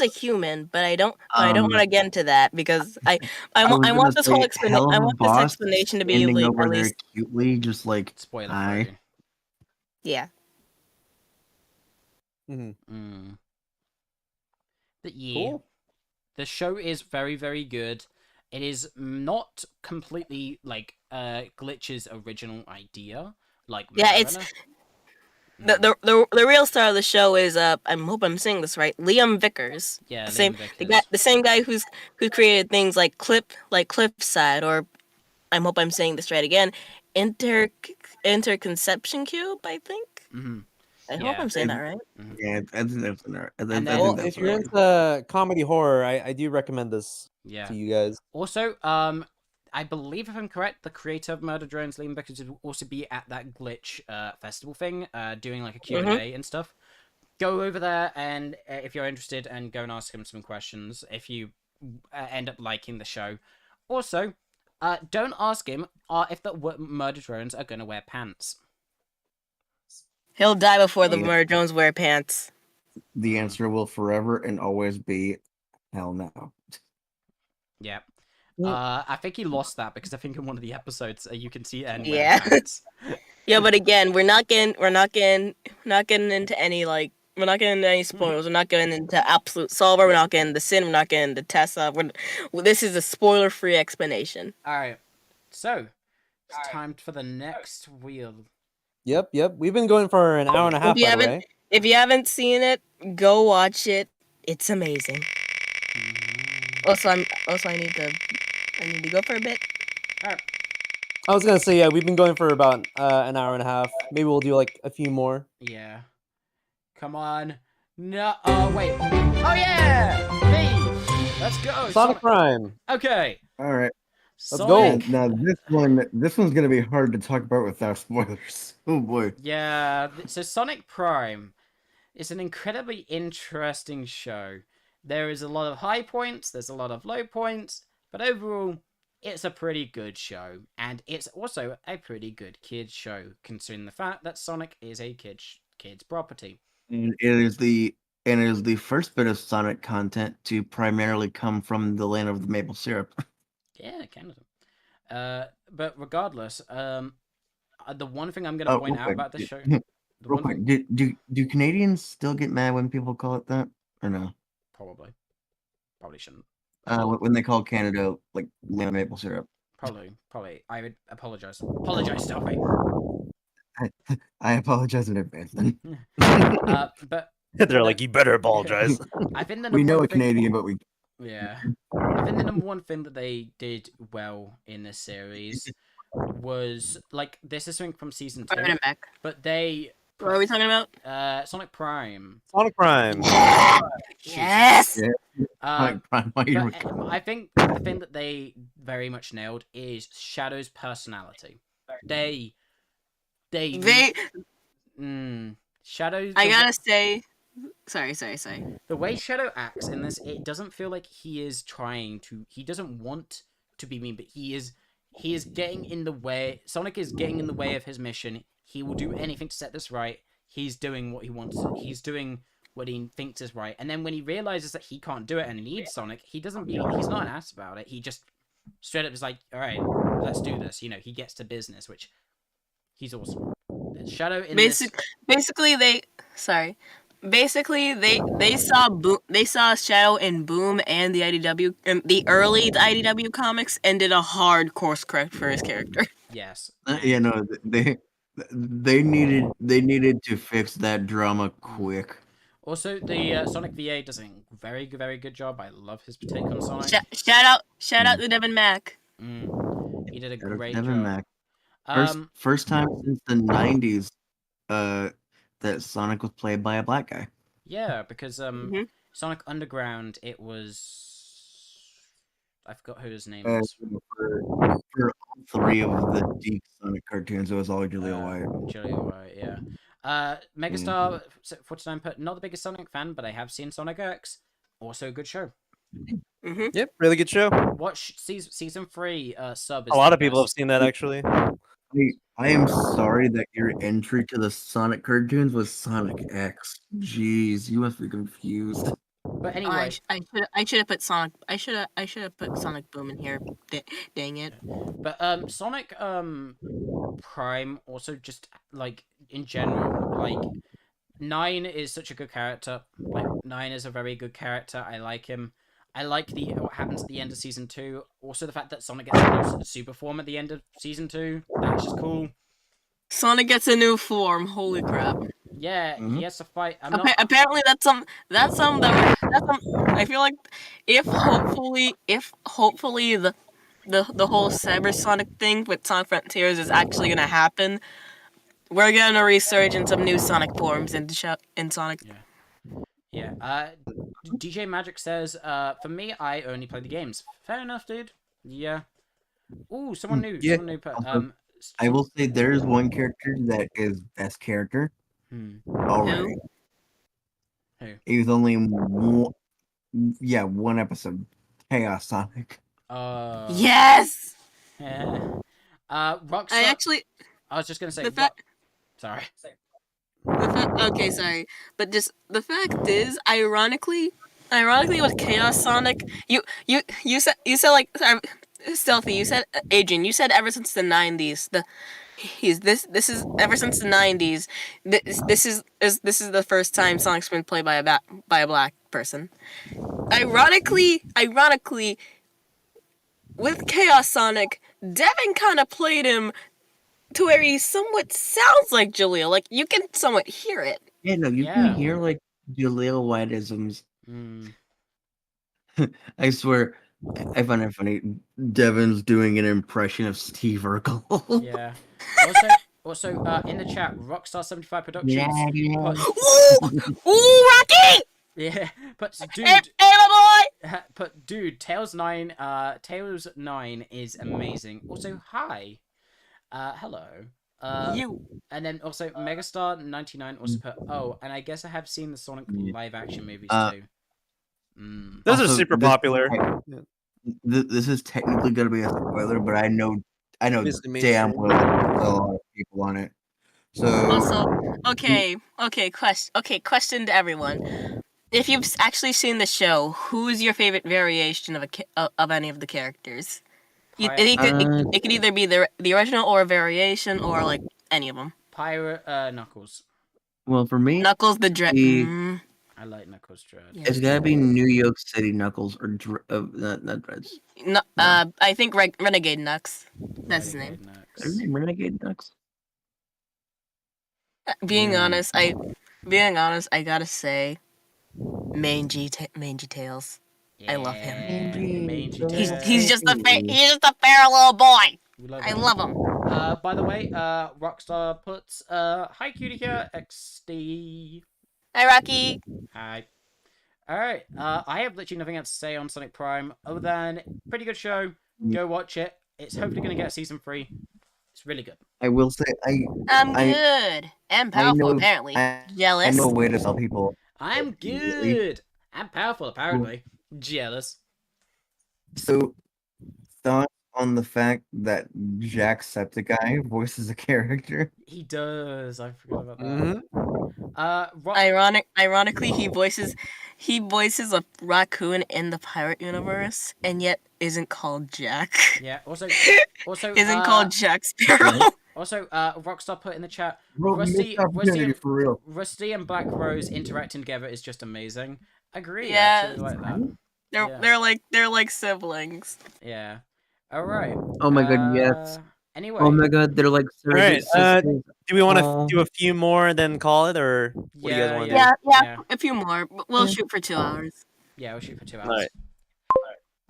human, but I don't want Um, to get into that because I was I gonna want this whole say, hell I of a want this boss explanation to be standing over at there least cutely, just like Spoiler hi. free. yeah. Mm. But yeah, Cool. the show is very, very good. It is not completely like Glitch's original idea. Like Yeah, it's Mariner. the real star of the show is I hope I'm saying this right. Liam Vickers. Yeah, The Liam same Vickers. the same guy who created things like Cliffside, or I hope I'm saying this right again. Interconception Cube, I think. Mm-hmm. I hope I'm saying that right. Yeah, I think that's right. I And think then- Well, that's if you're right. into comedy horror, I do recommend this Yeah. to you guys. Also, I believe if I'm correct, the creator of Murder Drones, Liam Vickers, will also be at that Glitch festival thing, doing like a Q&A and stuff. Go over there, and if you're interested, and go and ask him some questions if you end up liking the show. Also, don't ask him if the Murder Drones are gonna wear pants. He'll die before the Yeah. Murder Drones wear pants. The answer will forever and always be hell no. Yeah. Yeah. I think he lost that because I think in one of the episodes you can see N Yeah. wearing pants. Yeah, but again, we're not getting into any like we're not getting into any spoilers. We're not getting into Absolute Solver. We're not getting the Sin. We're not getting the Tessa. This is a spoiler-free explanation. All right. So it's time for the next wheel. Yep. We've been going for an hour and a half, by the way. If you haven't seen it, go watch it. It's amazing. Also, I need to go for a bit. All right. I was gonna say, yeah, we've been going for about an hour and a half. Maybe we'll do like a few more. Yeah. Come on. No. Oh wait. Oh yeah. Me. Let's go. Sonic Prime. Okay. All right. Let's Sonic. go. Now this one's gonna be hard to talk about without spoilers. Oh boy. Yeah. So Sonic Prime is an incredibly interesting show. There is a lot of high points. There's a lot of low points. But overall, it's a pretty good show, and it's also a pretty good kids show, considering the fact that Sonic is a kids property. And it is the first bit of Sonic content to primarily come from the land of the maple syrup. Yeah, Canada. But regardless, the one thing I'm gonna point out about the show. Real quick, do Canadians still get mad when people call it that, or no? Probably shouldn't. When they call Canada like land of maple syrup. Probably. I would apologize. Apologize, Stealthy. I apologize in advance. Then But They're like, you better apologize. I think the we know number a one thing- Canadian, but we Yeah. I think the number one thing that they did well in this series was like this is something from season 2, Alright, I'm back. but they What are we talking about? Sonic Prime. Sonic Prime. Yes. Uh, Prime, why you but I think the thing that they very much nailed is Shadow's personality. They Shadow. I gotta say, sorry. The way Shadow acts in this, it doesn't feel like he is trying to. He doesn't want to be mean, but he is getting in the way. Sonic is getting in the way of his mission. He will do anything to set this right. He's doing what he wants. He's doing what he thinks is right. And then when he realizes that he can't do it and needs Sonic, he's not an ass about it. He just straight up is like, all right, let's do this. You know, he gets to business, which he's awesome. Shadow in basically they saw Shadow in Boom and the IDW the early IDW comics and did a hard course correct for his character. Yes. Yeah, no, they needed to fix that drama quick. Also, the Sonic VA does a very good job. I love his take on Sonic. Shout out to Devin Mack. He did a great Devin job. Mack. First time since the 90s that Sonic was played by a black guy. Yeah, because Sonic Underground, it was I forgot who his name is. For all three of the deep Sonic cartoons, it was all Julia White. Julia White, yeah. Megastar 49 put not the biggest Sonic fan, but I have seen Sonic X. Also a good show. Mm-hmm. Yep, really good show. Watch season 3 sub. Is A lot the of people have best. seen that actually. I am sorry that your entry to the Sonic cartoons was Sonic X. Jeez, you must be confused. But anyway, I should have put Sonic. I should have put Sonic Boom in here. Dang it. but Sonic Prime also just like in general like 9 is such a good character. Like 9 is a very good character. I like him. I like what happens at the end of season 2. Also the fact that Sonic gets a new super form at the end of season 2. That's just cool. Sonic gets a new form. Holy crap! Yeah, he has to fight. Apparently, that's some. I feel like if hopefully the whole Cyber Sonic thing with Sonic Frontiers is actually gonna happen, we're gonna resurgence of new Sonic forms in Sonic. Yeah. DJ Magic says, for me, I only play the games. Fair enough, dude. Yeah. Ooh, someone new. Yeah. Someone new put. Also, I will say there's one character that is best character already. Who? It was only one episode. Chaos Sonic. Yes. Yeah. Rockstar. I was just gonna say. Sorry. Okay, sorry, but just the fact is, ironically, with Chaos Sonic, you said like Stealthy. You said Adrian. You said ever since the '90s, this is ever since the '90s. This is the first time Sonic's been played by a black person. Ironically, with Chaos Sonic, Devin kind of played him to where he somewhat sounds like Jaleel. Like, you can somewhat hear it. Yeah, no, you can hear, like, Jaleel White-isms. I swear, I find it funny. Devin's doing an impression of Steve Urkel. Yeah. Also, in the chat, Rockstar75 Productions. Ooh, Rocky! Yeah, but dude, hey my boy! But dude, Tails 9 is amazing. Also, hi. Hello. You. And then also Megastar 99 also put, and I guess I have seen the Sonic live action movies too. Those are super popular. This is technically gonna be a spoiler, but I know damn well there's a lot of people on it. So also, okay, question to everyone. If you've actually seen the show, who's your favorite variation of any of the characters? It could either be the original or a variation or like any of them. Pirate Knuckles. Well, for me, Knuckles the Dread. I like Knuckles Dread. It's gotta be New York City Knuckles or not Dreads. No, I think Renegade Knucks. That's his name. Renegade Knucks. Being honest, I gotta say, Mangy Tails. I love him. He's just a fair little boy. I love him. By the way, Rockstar puts hi cutie here XD. Hi Rocky. Hi. Alright, I have literally nothing else to say on Sonic Prime other than pretty good show. Go watch it. It's hopefully gonna get season 3. It's really good. I will say I'm good and powerful apparently. Jealous. I know a way to tell people. I'm good. I'm powerful apparently. Jealous. So, thoughts on the fact that Jacksepticeye voices a character? He does. I forgot about that. Ironically, he voices a raccoon in the pirate universe, and yet isn't called Jack. Yeah. Also isn't called Jack Sparrow. Also, Rockstar put in the chat, Bro, Rusty and Black Rose interacting together is just amazing. Agree. Yeah. I actually like that. They're like siblings. Yeah. All right. Oh my god, yes. Anyway. Oh my god, they're like surrogate sisters. Do we want to do a few more and then call it, or what do you guys want to do? Yeah, a few more. We'll shoot for 2 hours. Yeah, we'll shoot for 2 hours. All right.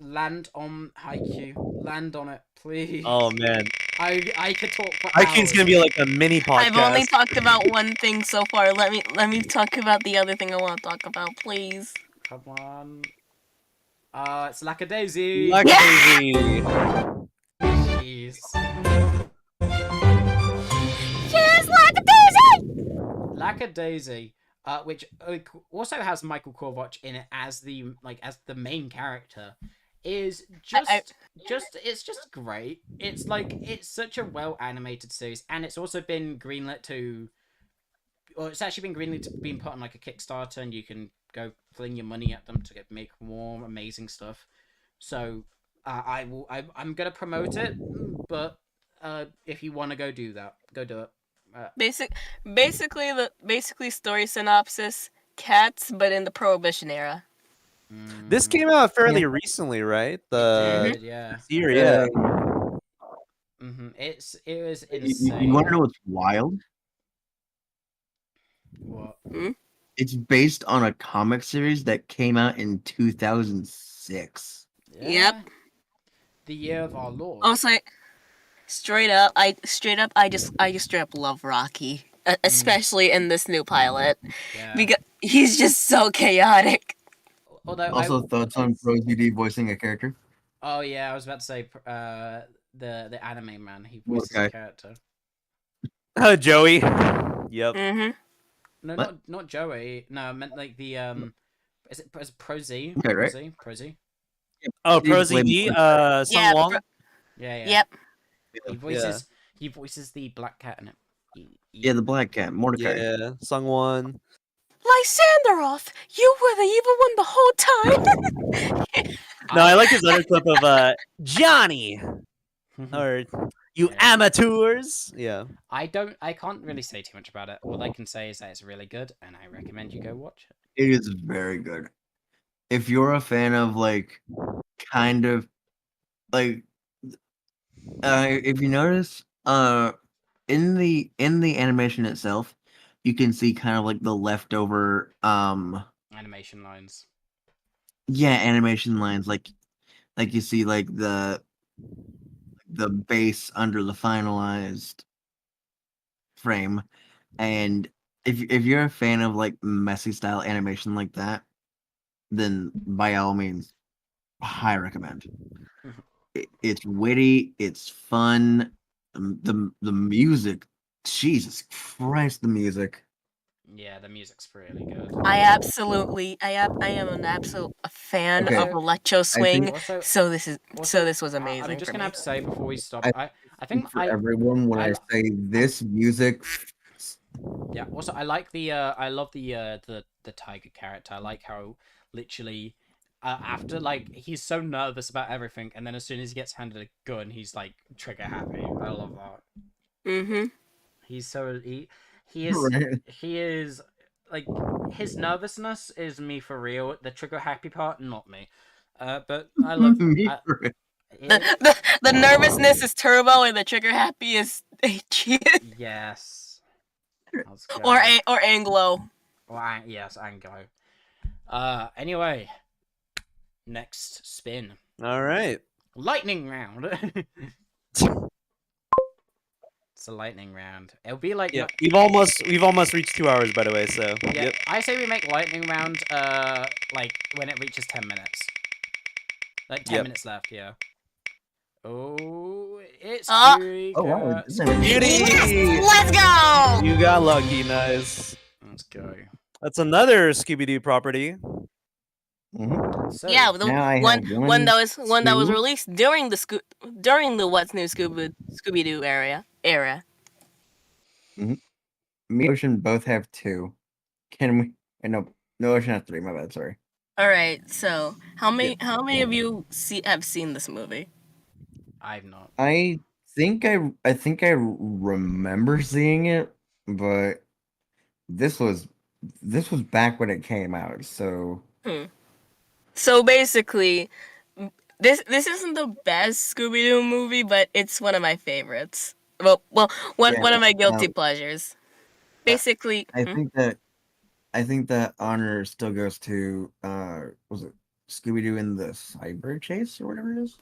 Land on Haikyuu. Land on it, please. Oh man. I could talk for Haikyuu's gonna be like a mini podcast. I've only talked about one thing so far. Let me talk about the other thing I want to talk about, please. Come on. It's Lackadaisy. Lackadaisy. Jeez. Cheers, Lackadaisy! Daisy, which also has Michael Korvach in it as the main character, is it's just great. It's like it's such a well animated series, and it's also been greenlit to, or it's actually been greenlit to being put on like a Kickstarter, and you can go fling your money at them to make more amazing stuff. So I'm gonna promote it, but if you want to go do that, go do it. Basically story synopsis: cats, but in the Prohibition era. This came out fairly recently, right? The Did, yeah. series, yeah. It was You insane. want to know what's wild? What? It's based on a comic series that came out in 2006. Yeah. Yep. The year of our Lord. Also, straight up, I just straight up love Rocky, especially in this new pilot, Yeah. because he's just so chaotic. Although Also, thoughts on ProZD voicing a character? Oh yeah, I was about to say the anime man. He voices a Okay. character. Oh, Joey. Yep. Mm-hmm. No, What? not Joey. No, I meant like the Is it Pro Z? Okay, right? Pro Z. Oh, He's ProZD. played- Sung Yeah, Wong. Yeah. Yep. He voices the black cat in it. Yeah, the black cat, Mordecai. Yeah, Sung Won. Lysanderoth, you were the evil one the whole time. No, I like his other clip of Johnny, or you Yeah. amateurs. Yeah. I can't really say too much about it. All I can say is that it's really good, and I recommend you go watch it. It is very good. If you're a fan of like, kind of, like, if you notice, in the animation itself, you can see kind of like the leftover, Animation lines. yeah, animation lines, like you see like the base under the finalized frame, and if you're a fan of like messy style animation like that, then by all means, I recommend. It's witty, it's fun. The music, Jesus Christ, the music. Yeah, the music's really good. I am an absolute fan Okay. of electro swing. Also, So this was I'm amazing. just for gonna me. have to say before we stop, I I think for everyone when I say this music. Yeah. Also, I like the I love the tiger character. I like how literally after like he's so nervous about everything, and then as soon as he gets handed a gun, he's like trigger happy. I love that. Mm-hmm. He's so he Right. he is like his nervousness is me for real. The trigger happy part, not me. But I love Me I, for it. The nervousness is Turbo and the trigger happy is yes. Let's go. or Anglo. Yes, Anglo. Anyway, next spin. All right. Lightning round. It's a lightning round. It'll be like Yeah, we've almost reached 2 hours, by the way. So yeah. yep. I say we make lightning round like when it reaches 10 minutes. Like 10 Yep. minutes left. Yeah. Oh, it's Ah. Cutie Oh wow, Cat. it doesn't- Beauty. Let's go. You got lucky, nice. Let's go. That's another Scooby Doo property. Mhm. So, Yeah, the Now I one have one that was two. released during the What's New Scooby Doo era. Me and Ocean both have two. Can we? No, Ocean has three. My bad. Sorry. All right, so how many of you have seen this movie? I've not. I think I remember seeing it, but this was back when it came out. So So basically, this isn't the best Scooby Doo movie, but it's one of my favorites. Well, one of my guilty pleasures. Basically, I think that honor still goes to was it Scooby Doo in the Cyber Chase or whatever it is?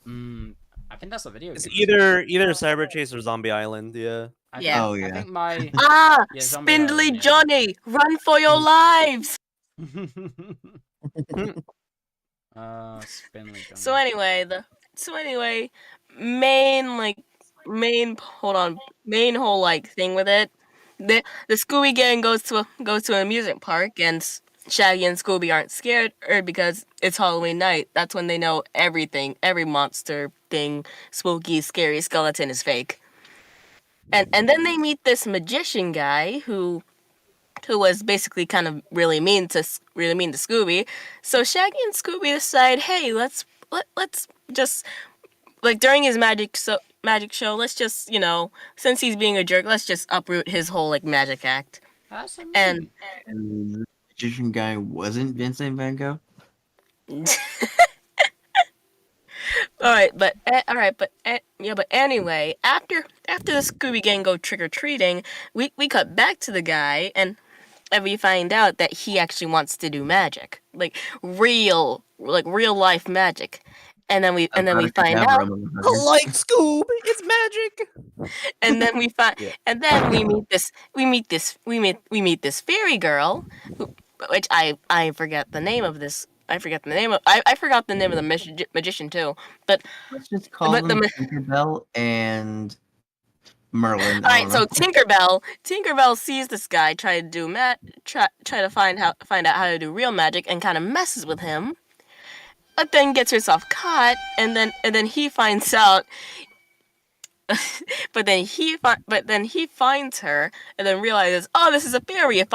I think that's a video It's game. either Cyber Chase or Zombie Island. Yeah. Yeah. Oh I yeah. think my ah, Yeah, Zombie Spindly Island, yeah. Johnny, run for your lives! Spindly Johnny. So anyway, main whole like thing with it the Scooby Gang goes to an amusement park, and Shaggy and Scooby aren't scared, because it's Halloween night. That's when they know everything, every monster thing, spooky, scary skeleton is fake. And then they meet this magician guy who was basically kind of really mean to Scooby. So Shaggy and Scooby decide, hey, let's just, like, during his magic show, let's just, since he's being a jerk, let's just uproot his whole like magic act. That's And And the magician guy wasn't Vincent Van Gogh. But anyway, after the Scooby Gang go trick or treating, we cut back to the guy, and we find out that he actually wants to do magic, like real life magic. And then we find out, Like Scoob, it's magic. and then we find Yeah. and then we meet this fairy girl, which I forget the name of this. I forgot the name of the magician too. But Let's just call But them the- Tinkerbell and Merlin. all I right, don't so know. Tinkerbell sees this guy try to do try to find out how to do real magic, and kind of messes with him. But then gets herself caught, and then he finds out. but then he finds her, and then realizes, oh, this is a fairy. If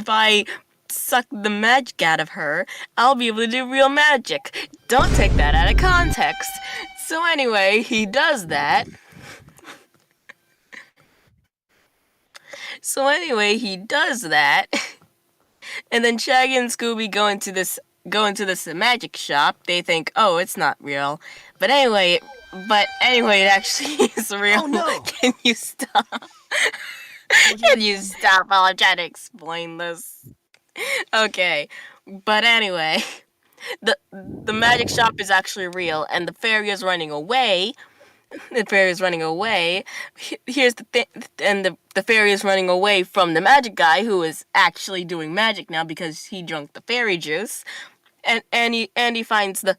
I suck the magic out of her, I'll be able to do real magic. Don't take that out of context. So anyway, he does that. And then Shaggy and Scooby go into this magic shop. They think, oh, it's not real. But anyway, it actually is real. Oh, no. Can you stop? Can you stop while I'm trying to explain this? Okay. But anyway, the magic shop is actually real, and the fairy is running away. The fairy is running away. Here's the thing, and the fairy is running away from the magic guy, who is actually doing magic now because he drank the fairy juice, and he finds the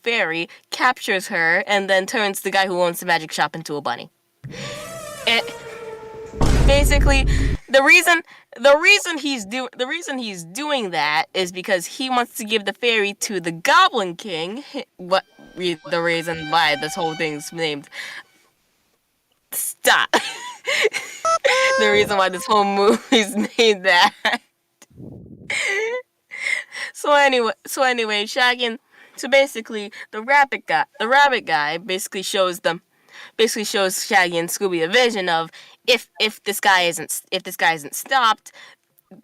fairy, captures her, and then turns the guy who owns the magic shop into a bunny. And basically, the reason he's doing that is because he wants to give the fairy to the Goblin King. The reason why this whole thing's named. Stop. The reason why this whole movie's named that. So anyway, Shaggy. So basically, the rabbit guy basically shows Shaggy and Scooby a vision of, if this guy isn't stopped,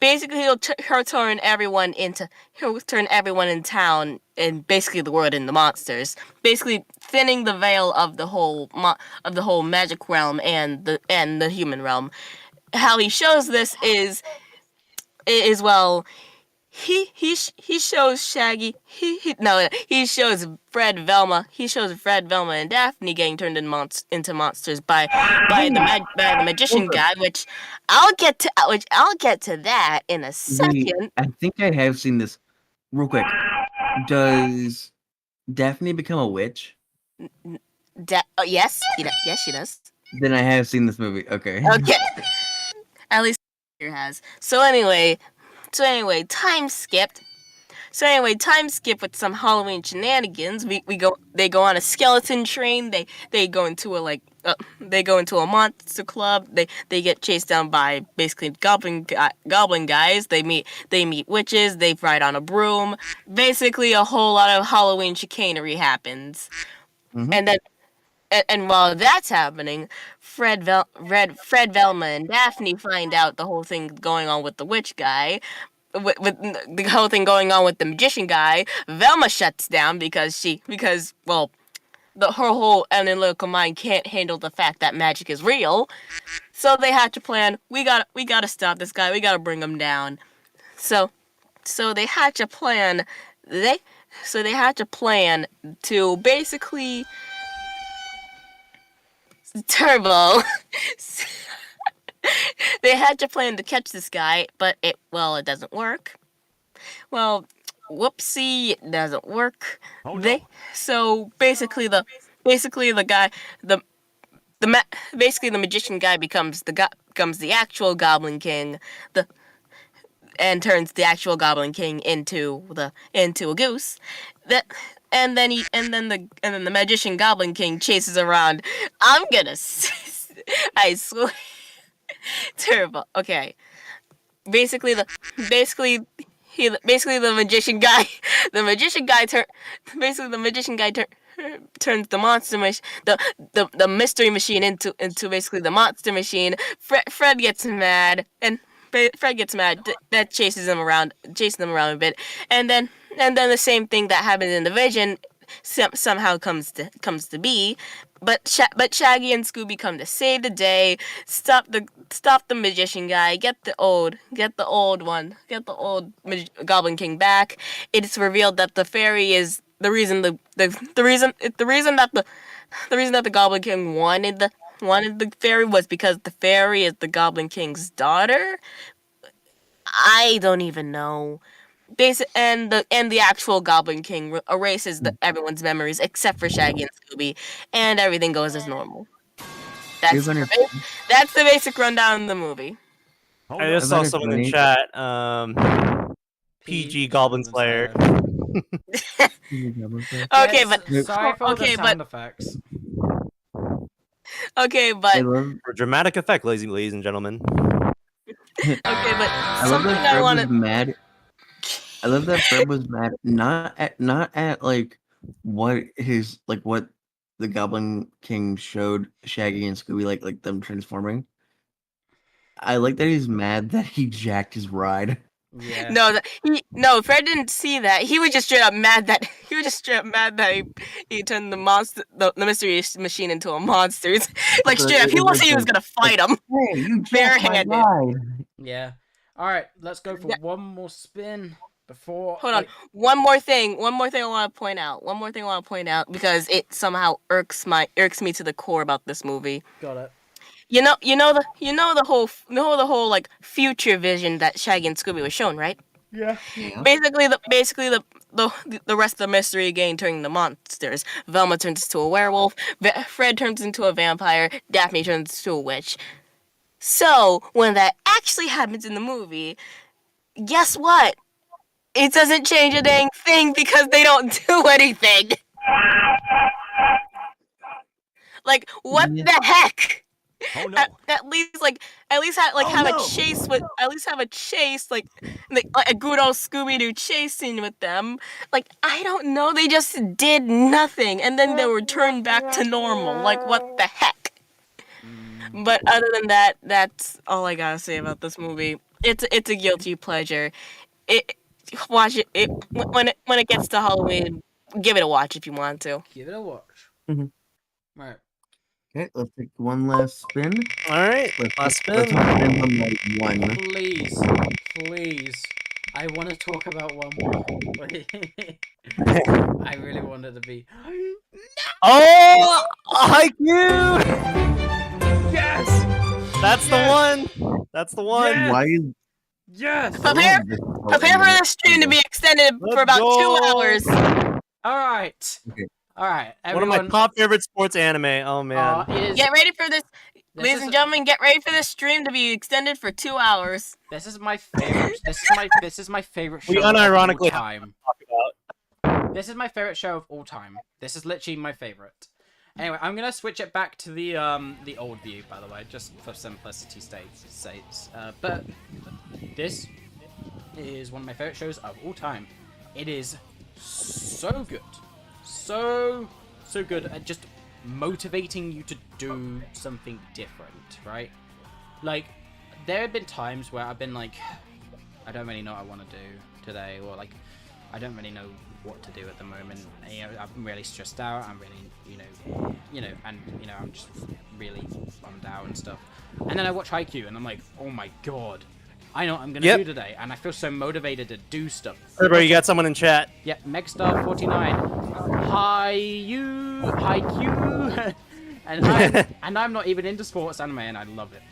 basically he'll turn everyone in town, and basically the world into monsters, basically thinning the veil of the whole magic realm and the human realm. How he shows this is well, he shows Shaggy, he shows Fred, Velma and Daphne getting turned into monsters by the magician guy, which I'll get to that in a second. Wait, I think I have seen this. Real quick, does Daphne become a witch? Yes, she does. Then I have seen this movie. Okay. Okay. At least here has. So anyway, time skipped. Time skip with some Halloween shenanigans. They go on a skeleton train. They go into a monster club. They get chased down by basically goblin guys. They meet witches. They ride on a broom. Basically, a whole lot of Halloween chicanery happens. Mhm. And then, and while that's happening, Fred, Velma, and Daphne find out the whole thing going on with the witch guy. With the whole thing going on with the magician guy. Velma shuts down because her whole analytical mind can't handle the fact that magic is real. So they had to plan, we gotta stop this guy, we gotta bring him down. So they had to plan to basically Turbo. They had to plan to catch this guy, but it doesn't work. Well, whoopsie, it doesn't work. Oh, no. So basically the guy, basically the magician guy becomes the actual Goblin King, the and turns the actual Goblin King into a goose. That and then the magician Goblin King chases around. I'm gonna, I swear, terrible. Okay, basically the basically basically the magician guy, the magician guy turn basically the magician guy turns the the mystery machine into basically the monster machine. Fred gets mad, and Fred gets mad. That chases him around, a bit, and then the same thing that happened in the Vision somehow comes to be. But Shaggy and Scooby come to save the day, stop the magician guy, get the old Goblin King back. It's revealed that the fairy is the reason that the Goblin King wanted the fairy was because the fairy is the Goblin King's daughter. I don't even know. And the actual Goblin King erases everyone's memories except for Shaggy and Scooby, and everything goes as normal. That's the basic rundown of the movie. I just saw someone in chat. PG Goblin Slayer. Okay, but sorry for the sound effects. Okay, but for dramatic effect, ladies and gentlemen. Okay, but I love that Fred was mad. I love that Fred was mad not at like what the Goblin King showed Shaggy and Scooby like them transforming. I like that he's mad that he jacked his ride. Yeah. No, Fred didn't see that. He was just straight up mad that he turned the mystery machine into a monster. Like straight up, he was saying he was gonna fight him. Hey, you barehanded. Yeah. All right, let's go for one more spin before. Hold on. One more thing I want to point out because it somehow irks me to the core about this movie. Got it. You know the whole like future vision that Shaggy and Scooby was shown, right? Yeah. Basically the rest of the mystery gang turning to monsters. Velma turns into a werewolf. Fred turns into a vampire. Daphne turns into a witch. So when that actually happens in the movie, guess what? It doesn't change a dang thing because they don't do anything. Like what the heck? Oh no! At least have a chase like a good old Scooby-Doo chase scene with them. Like I don't know, they just did nothing, and then they were turned back to normal. Like what the heck? But other than that, that's all I gotta say about this movie. It's a guilty pleasure. Watch it. When it gets to Halloween, give it a watch if you want to. Give it a watch. Mhm. Right. Okay, let's take one last spin. All right, last spin. Like one. Please. I want to talk about one more. I really wanted to be. Oh, IQ! Yes. That's the one. That's the one. Yes! Why? Yes. Prepare for the stream to be extended for about 2 hours. All right. Okay. All right. Everyone, One of my top favorite sports anime. Oh man. Get ready for this. Ladies and gentlemen, get ready for this stream to be extended for 2 hours. This is my favorite. This is my favorite show. We unironically of all time. talk about. This is my favorite show of all time. This is literally my favorite. Anyway, I'm gonna switch it back to the old view, by the way, just for simplicity's sake. But this is one of my favorite shows of all time. It is so good, so good at just motivating you to do something different, right? Like, there have been times where I've been like, I don't really know what I want to do today, or like, I don't really know what to do at the moment. You know, I'm really stressed out. I'm really, I'm just really bummed out and stuff. And then I watch Haikyuu, and I'm like, oh my god, I know what I'm gonna do today, and I feel so motivated to do stuff. Everybody, you got someone in chat. Yeah, Megstar49. Haikyuu, and I'm not even into sports anime, and I love it.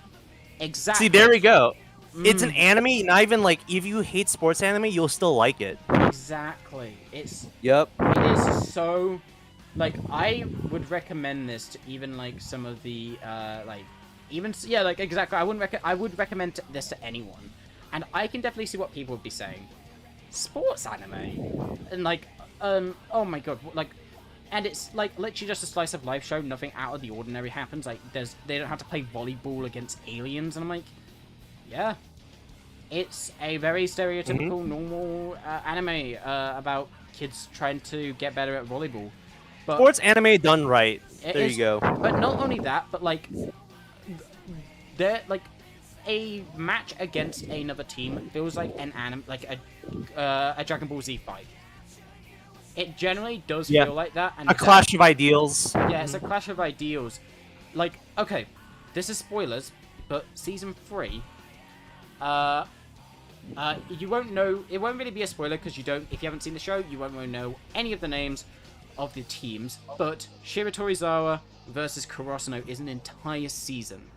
Exactly. See, there we go. It's an anime, not even like, if you hate sports anime, you'll still like it. Exactly. It is so like I would recommend this to even like some of the like exactly. I would recommend this to anyone, and I can definitely see what people would be saying. Sports anime, and like oh my god, like. And it's like literally just a slice of life show. Nothing out of the ordinary happens. Like they don't have to play volleyball against aliens. And I'm like, yeah, it's a very stereotypical normal anime about kids trying to get better at volleyball. But Sports anime done right. There you go. But not only that, but like they're like a match against another team feels like an a Dragon Ball Z fight. It generally does feel like that. And a clash of ideals. Yeah, it's a clash of ideals. Like, okay, this is spoilers, but season 3, you won't know. It won't really be a spoiler because if you haven't seen the show, you won't really know any of the names of the teams. But Shiratorizawa versus Kurosuno is an entire season.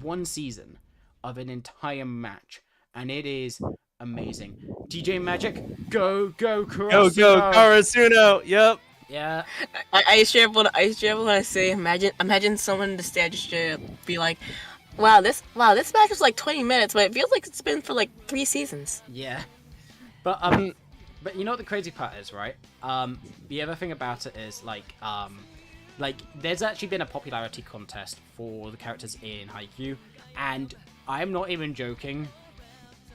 One season of an entire match, and it is amazing. DJ Magic, go Kurosuno. Go Karasuno. Yep. Yeah. I used to when I say imagine someone in the stage just be like, wow, this match was like 20 minutes, but it feels like it's been for like 3 seasons. Yeah. But you know what the crazy part is, right? The other thing about it is like there's actually been a popularity contest for the characters in Haikyuu, and I'm not even joking.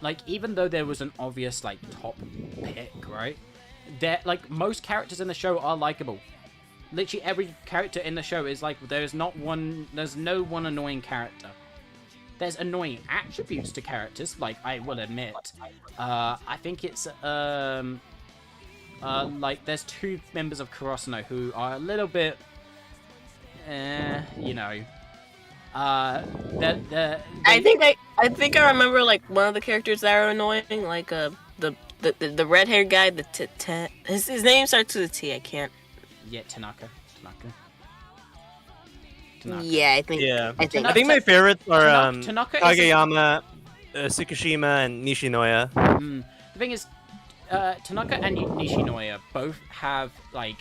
Like, even though there was an obvious like top pick, right? There, like, most characters in the show are likable. Literally every character in the show is like, there's no one annoying character. There's annoying attributes to characters, like, I will admit. I think it's like there's 2 members of Kurosuno who are a little bit you know. I think I remember like one of the characters that are annoying, like the red haired guy. His name starts with a T. I can't. Yeah, Tanaka. Yeah, I think. Yeah. I think my favorites are Tanaka Kageyama, Tsukushima, and Nishinoya. The thing is, Tanaka and Nishinoya both have like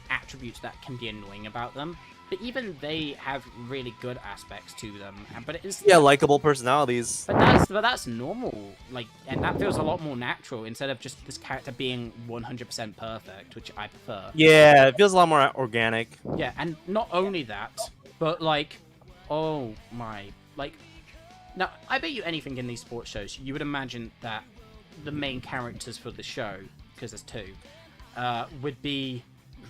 attributes that can be annoying about them. But even they have really good aspects to them. But it is likable personalities. But that's normal. Like, and that feels a lot more natural instead of just this character being 100% perfect, which I prefer. Yeah, it feels a lot more organic. Yeah, and not only that, but like, oh my, like, now I bet you anything in these sports shows, you would imagine that the main characters for the show, because there's 2, would be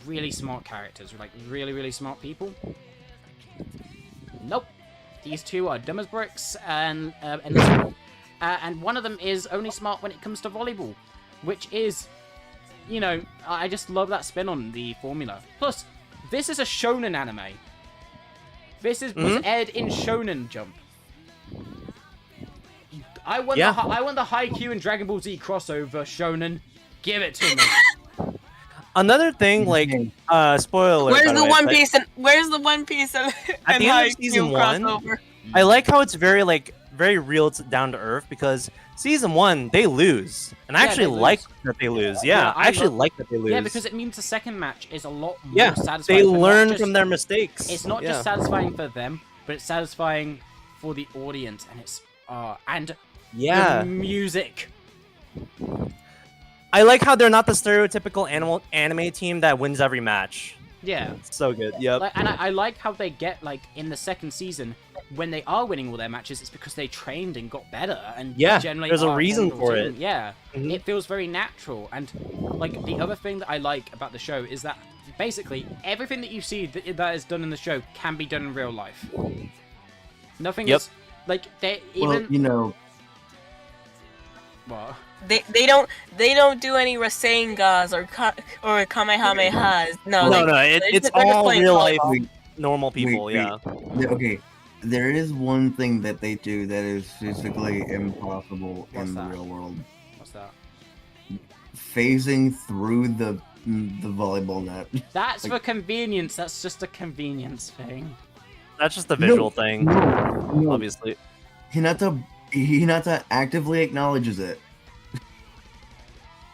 really smart characters, like really smart people. Nope, these 2 are dumb as bricks, and one of them is only smart when it comes to volleyball, which is, you know, I just love that spin on the formula. Plus, this is a shonen anime. This was aired in Shonen Jump. I want the Haikyuu and Dragon Ball Z crossover shonen. Give it to me. Another thing, like, spoiler. Where's the One Piece? Where's the One Piece? At the end of season 1, crossover? I like how it's very real, down to earth, because season 1 they lose, and I actually like that they lose. Yeah, I actually like that they lose. Yeah, because it means the second match is a lot more satisfying. They learn from their mistakes. It's not just satisfying for them, but it's satisfying for the audience, and it's the music. I like how they're not the stereotypical anime team that wins every match. Yeah. It's so good, yep. And I like how they get, like, in the second season, when they are winning all their matches, it's because they trained and got better. And generally there's a reason for it. Yeah. It feels very natural. And, like, the other thing that I like about the show is that, basically, everything that you see that is done in the show can be done in real life. Nothing is... Like, they even... Well, you know... What? They don't do any Rasengas or Kamehamehas. No, it's all real life normal people. Okay, there is one thing that they do that is physically impossible in the real world. What's that? Phasing through the volleyball net. That's for convenience. That's just a convenience thing. That's just a visual thing. No. Obviously, Hinata actively acknowledges it.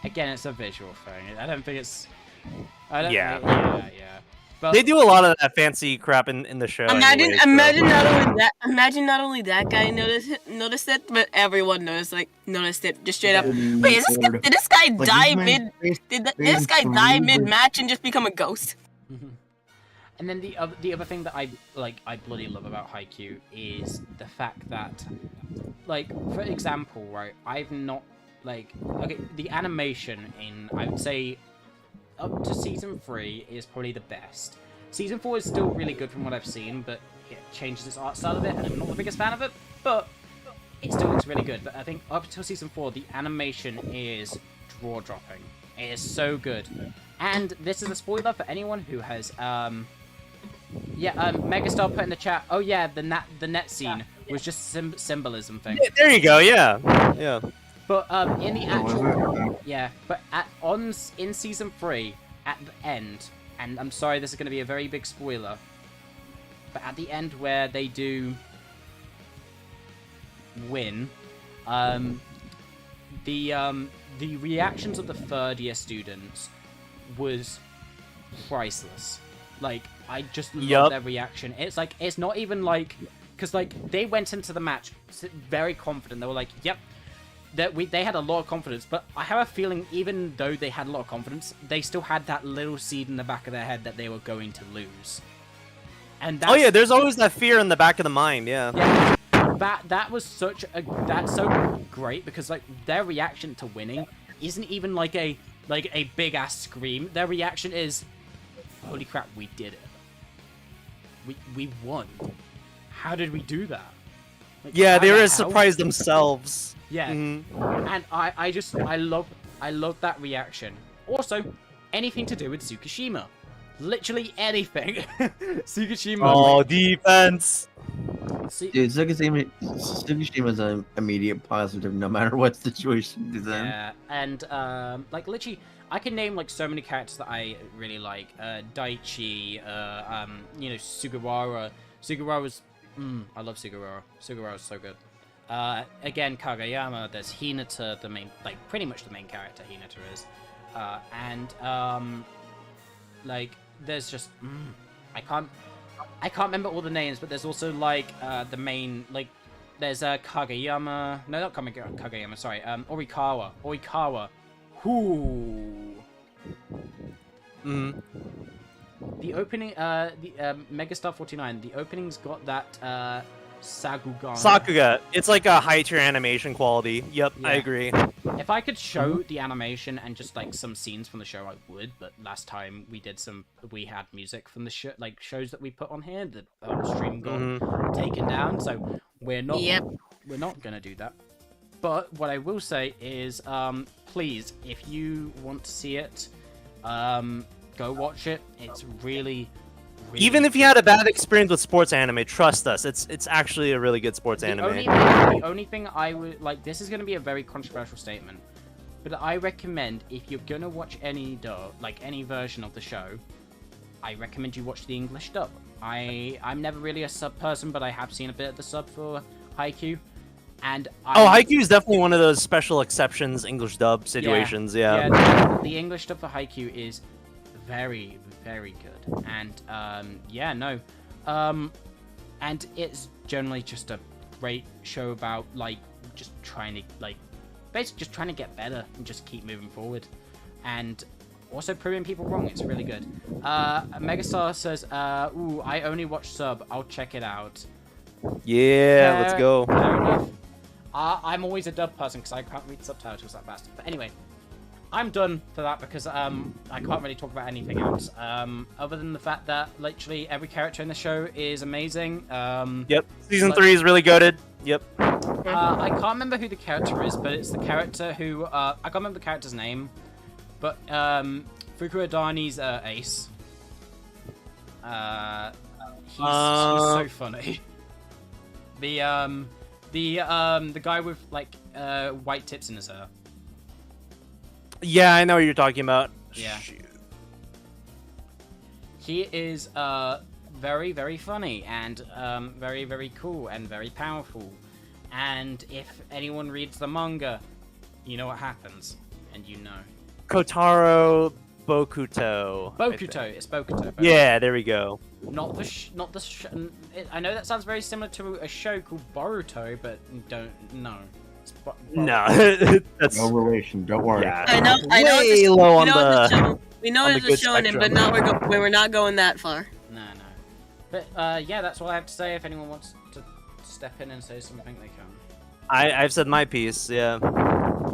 Again, it's a visual thing. I don't think it's... I don't. Yeah. Yeah. But They do a lot of that fancy crap in the show. Imagine, anyways, so- imagine not only that guy noticed it, but everyone noticed it just straight up. Wait, did this guy Like, die this man mid? faced- Did faced this guy die three mid with- match and just become a ghost? And then the other thing that I bloody love about Haikyuu is the fact that, like, for example, right, I've not, like, okay, the animation in, I would say, up to season 3 is probably the best. Season 4 is still really good from what I've seen, but it changes its art style a bit, and I'm not the biggest fan of it, but it still looks really good. But I think up until season 4, the animation is jaw-dropping. It is so good. And this is a spoiler for anyone who has, Megastar put in the chat, oh yeah, the net scene was just symbolism thing. Yeah, there you go. Yeah. But in the Oh, was actual, it? yeah, but in season 3, at the end, and I'm sorry, this is going to be a very big spoiler, but at the end where they do win, the reactions of the third year students was priceless. Like, I just love their reaction. It's like, it's not even like, because like they went into the match very confident. They were like, yep. They had a lot of confidence, but I have a feeling even though they had a lot of confidence, they still had that little seed in the back of their head that they were going to lose. And that's, Oh yeah, there's always that fear in the back of the mind. Yeah. That was that's so great because like their reaction to winning isn't even like a big ass scream. Their reaction is, holy crap, we did it. We won. How did we do that? Like, Yeah, they how were the as hell? surprised themselves. Yeah, Mhm. and I love that reaction. Also, anything to do with Tsukishima, literally anything. Tsukishima. Oh, defense. See, Dude, Tsukishima's an immediate positive no matter what situation he's in. yeah, and like literally, I can name like so many characters that I really like. Daichi, Sugawara. Sugawara's, I love Sugawara. Sugawara's so good. Again, Kageyama, there's Hinata, the main, like, pretty much the main character Hinata is. Like, there's just, I can't remember all the names, but there's also, like, the main, like, there's, Kageyama, no, not Kageyama, sorry, Orikawa, whoo! The opening, Megastar 49, the opening's got that, Sakuga. It's like a high tier animation quality. Yep, I Yeah. agree. If I could show the animation and just like some scenes from the show, I would. But last time we had music from the show, like shows that we put on here. The stream got taken down, so we're not. Yep. We're not gonna do that. But what I will say is, please, if you want to see it, go watch it. It's really. Even if you had a bad experience with sports anime, trust us, it's actually a really good sports anime. The only thing I would like, this is going to be a very controversial statement, but I recommend if you're going to watch any any version of the show, I recommend you watch the English dub. I'm never really a sub person, but I have seen a bit of the sub for Haikyuu, and Haikyuu is definitely one of those special exceptions English dub situations. Yeah. The English dub for Haikyuu is very, very good. And and it's generally just a great show about like just trying to basically just trying to get better and just keep moving forward, and also proving people wrong. It's really good. Megastar says, "Ooh, I only watch sub. I'll check it out." Yeah, let's go. Fair enough. I'm always a dub person because I can't read subtitles that fast. But anyway. I'm done for that because I can't really talk about anything else. Other than the fact that literally every character in the show is amazing. Yep, season 3 is really goated. Yep. I can't remember who the character is, but it's the character who I can't remember the character's name, but Fuku Adani's ace. He's so funny. The guy with like white tips in his hair. Yeah, I know what you're talking about. Yeah. Shoot. He is very, very funny and very, very cool and very powerful. And if anyone reads the manga, you know what happens. And you know. Kotaro Bokuto. I think. Bokuto. It's Bokuto. Yeah, there we go. Not the I know that sounds very similar to a show called Boruto, but don't no. No, that's No relation. Don't worry. yeah. I know Way it's low on we know the. it's a show, we know on the it's a good shonen, but spectrum. not we're not going that far. No. But yeah, that's all I have to say. If anyone wants to step in and say something, they can. I've said my piece. Yeah.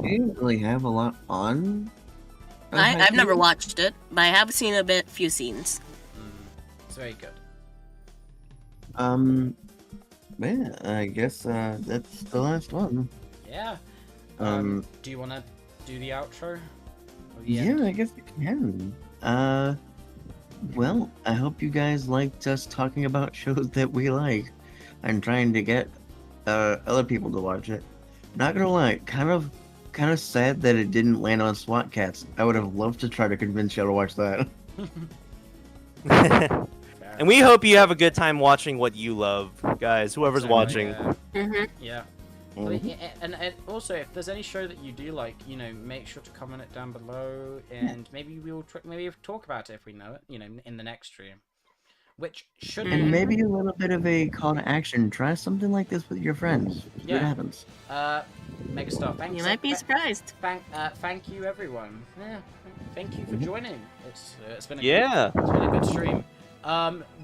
We didn't really have a lot on. I've never watched it, but I have seen few scenes. It's very good. Yeah, I guess that's the last one. Yeah. Do you want to do the outro? Or the Yeah, end? I guess we can. Well, I hope you guys liked us talking about shows that we like and trying to get other people to watch it. Not gonna lie, kind of sad that it didn't land on SWAT Cats. I would have loved to try to convince you to watch that. And we hope you have a good time watching what you love, guys. Whoever's watching. Yeah. Mm-hmm. Yeah. Well, and also, if there's any show that you do like, make sure to comment it down below, and maybe we'll talk about it if we know it, in the next stream. Which should be. And maybe a little bit of a call to action. Try something like this with your friends. See Yeah. what happens. Megastar, thanks. You might be surprised. Thank you, everyone. Yeah, thank you for joining. It's been a Yeah. it's been a good stream.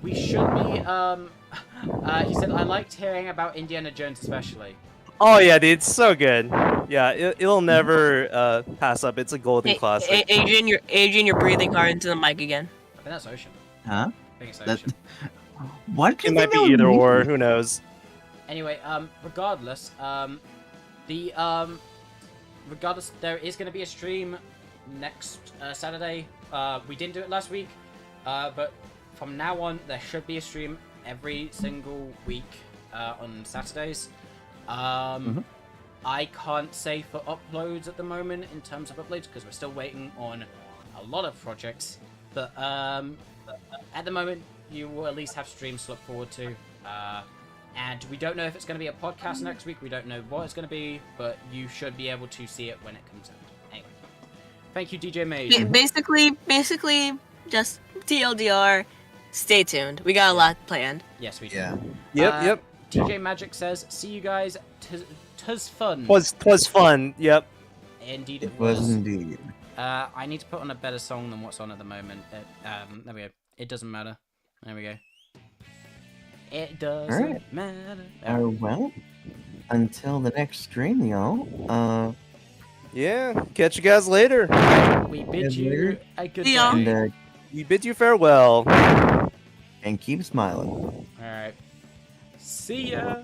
We should be. He said I liked hearing about Indiana Jones especially. Oh yeah, dude, it's so good. Yeah, it'll never pass up. It's a golden classic. Adrian, you're breathing hard into the mic again. I think that's Ocean. Huh? I think it's That- Ocean. What? It might be either or. Who knows? Anyway, regardless, regardless, there is going to be a stream next Saturday. We didn't do it last week, but from now on, there should be a stream every single week on Saturdays. I can't say for uploads at the moment in terms of uploads because we're still waiting on a lot of projects. But at the moment, you will at least have streams to look forward to. And we don't know if it's going to be a podcast next week. We don't know what it's going to be, but you should be able to see it when it comes out. Anyway, thank you, DJ Mage. Basically, just TLDR. Stay tuned. We got a lot planned. Yes, we do. Yeah. Yep. DJ Magic says, "See you guys. Twas fun." Twas fun. Yep. Indeed, It was indeed. I need to put on a better song than what's on at the moment. There we go. It doesn't matter. There we go. It doesn't matter. Well, until the next stream, y'all. Yeah. Catch you guys later. We bid Yeah, you later. a good See ya. day. And, We bid you farewell. and keep smiling. All right. See ya.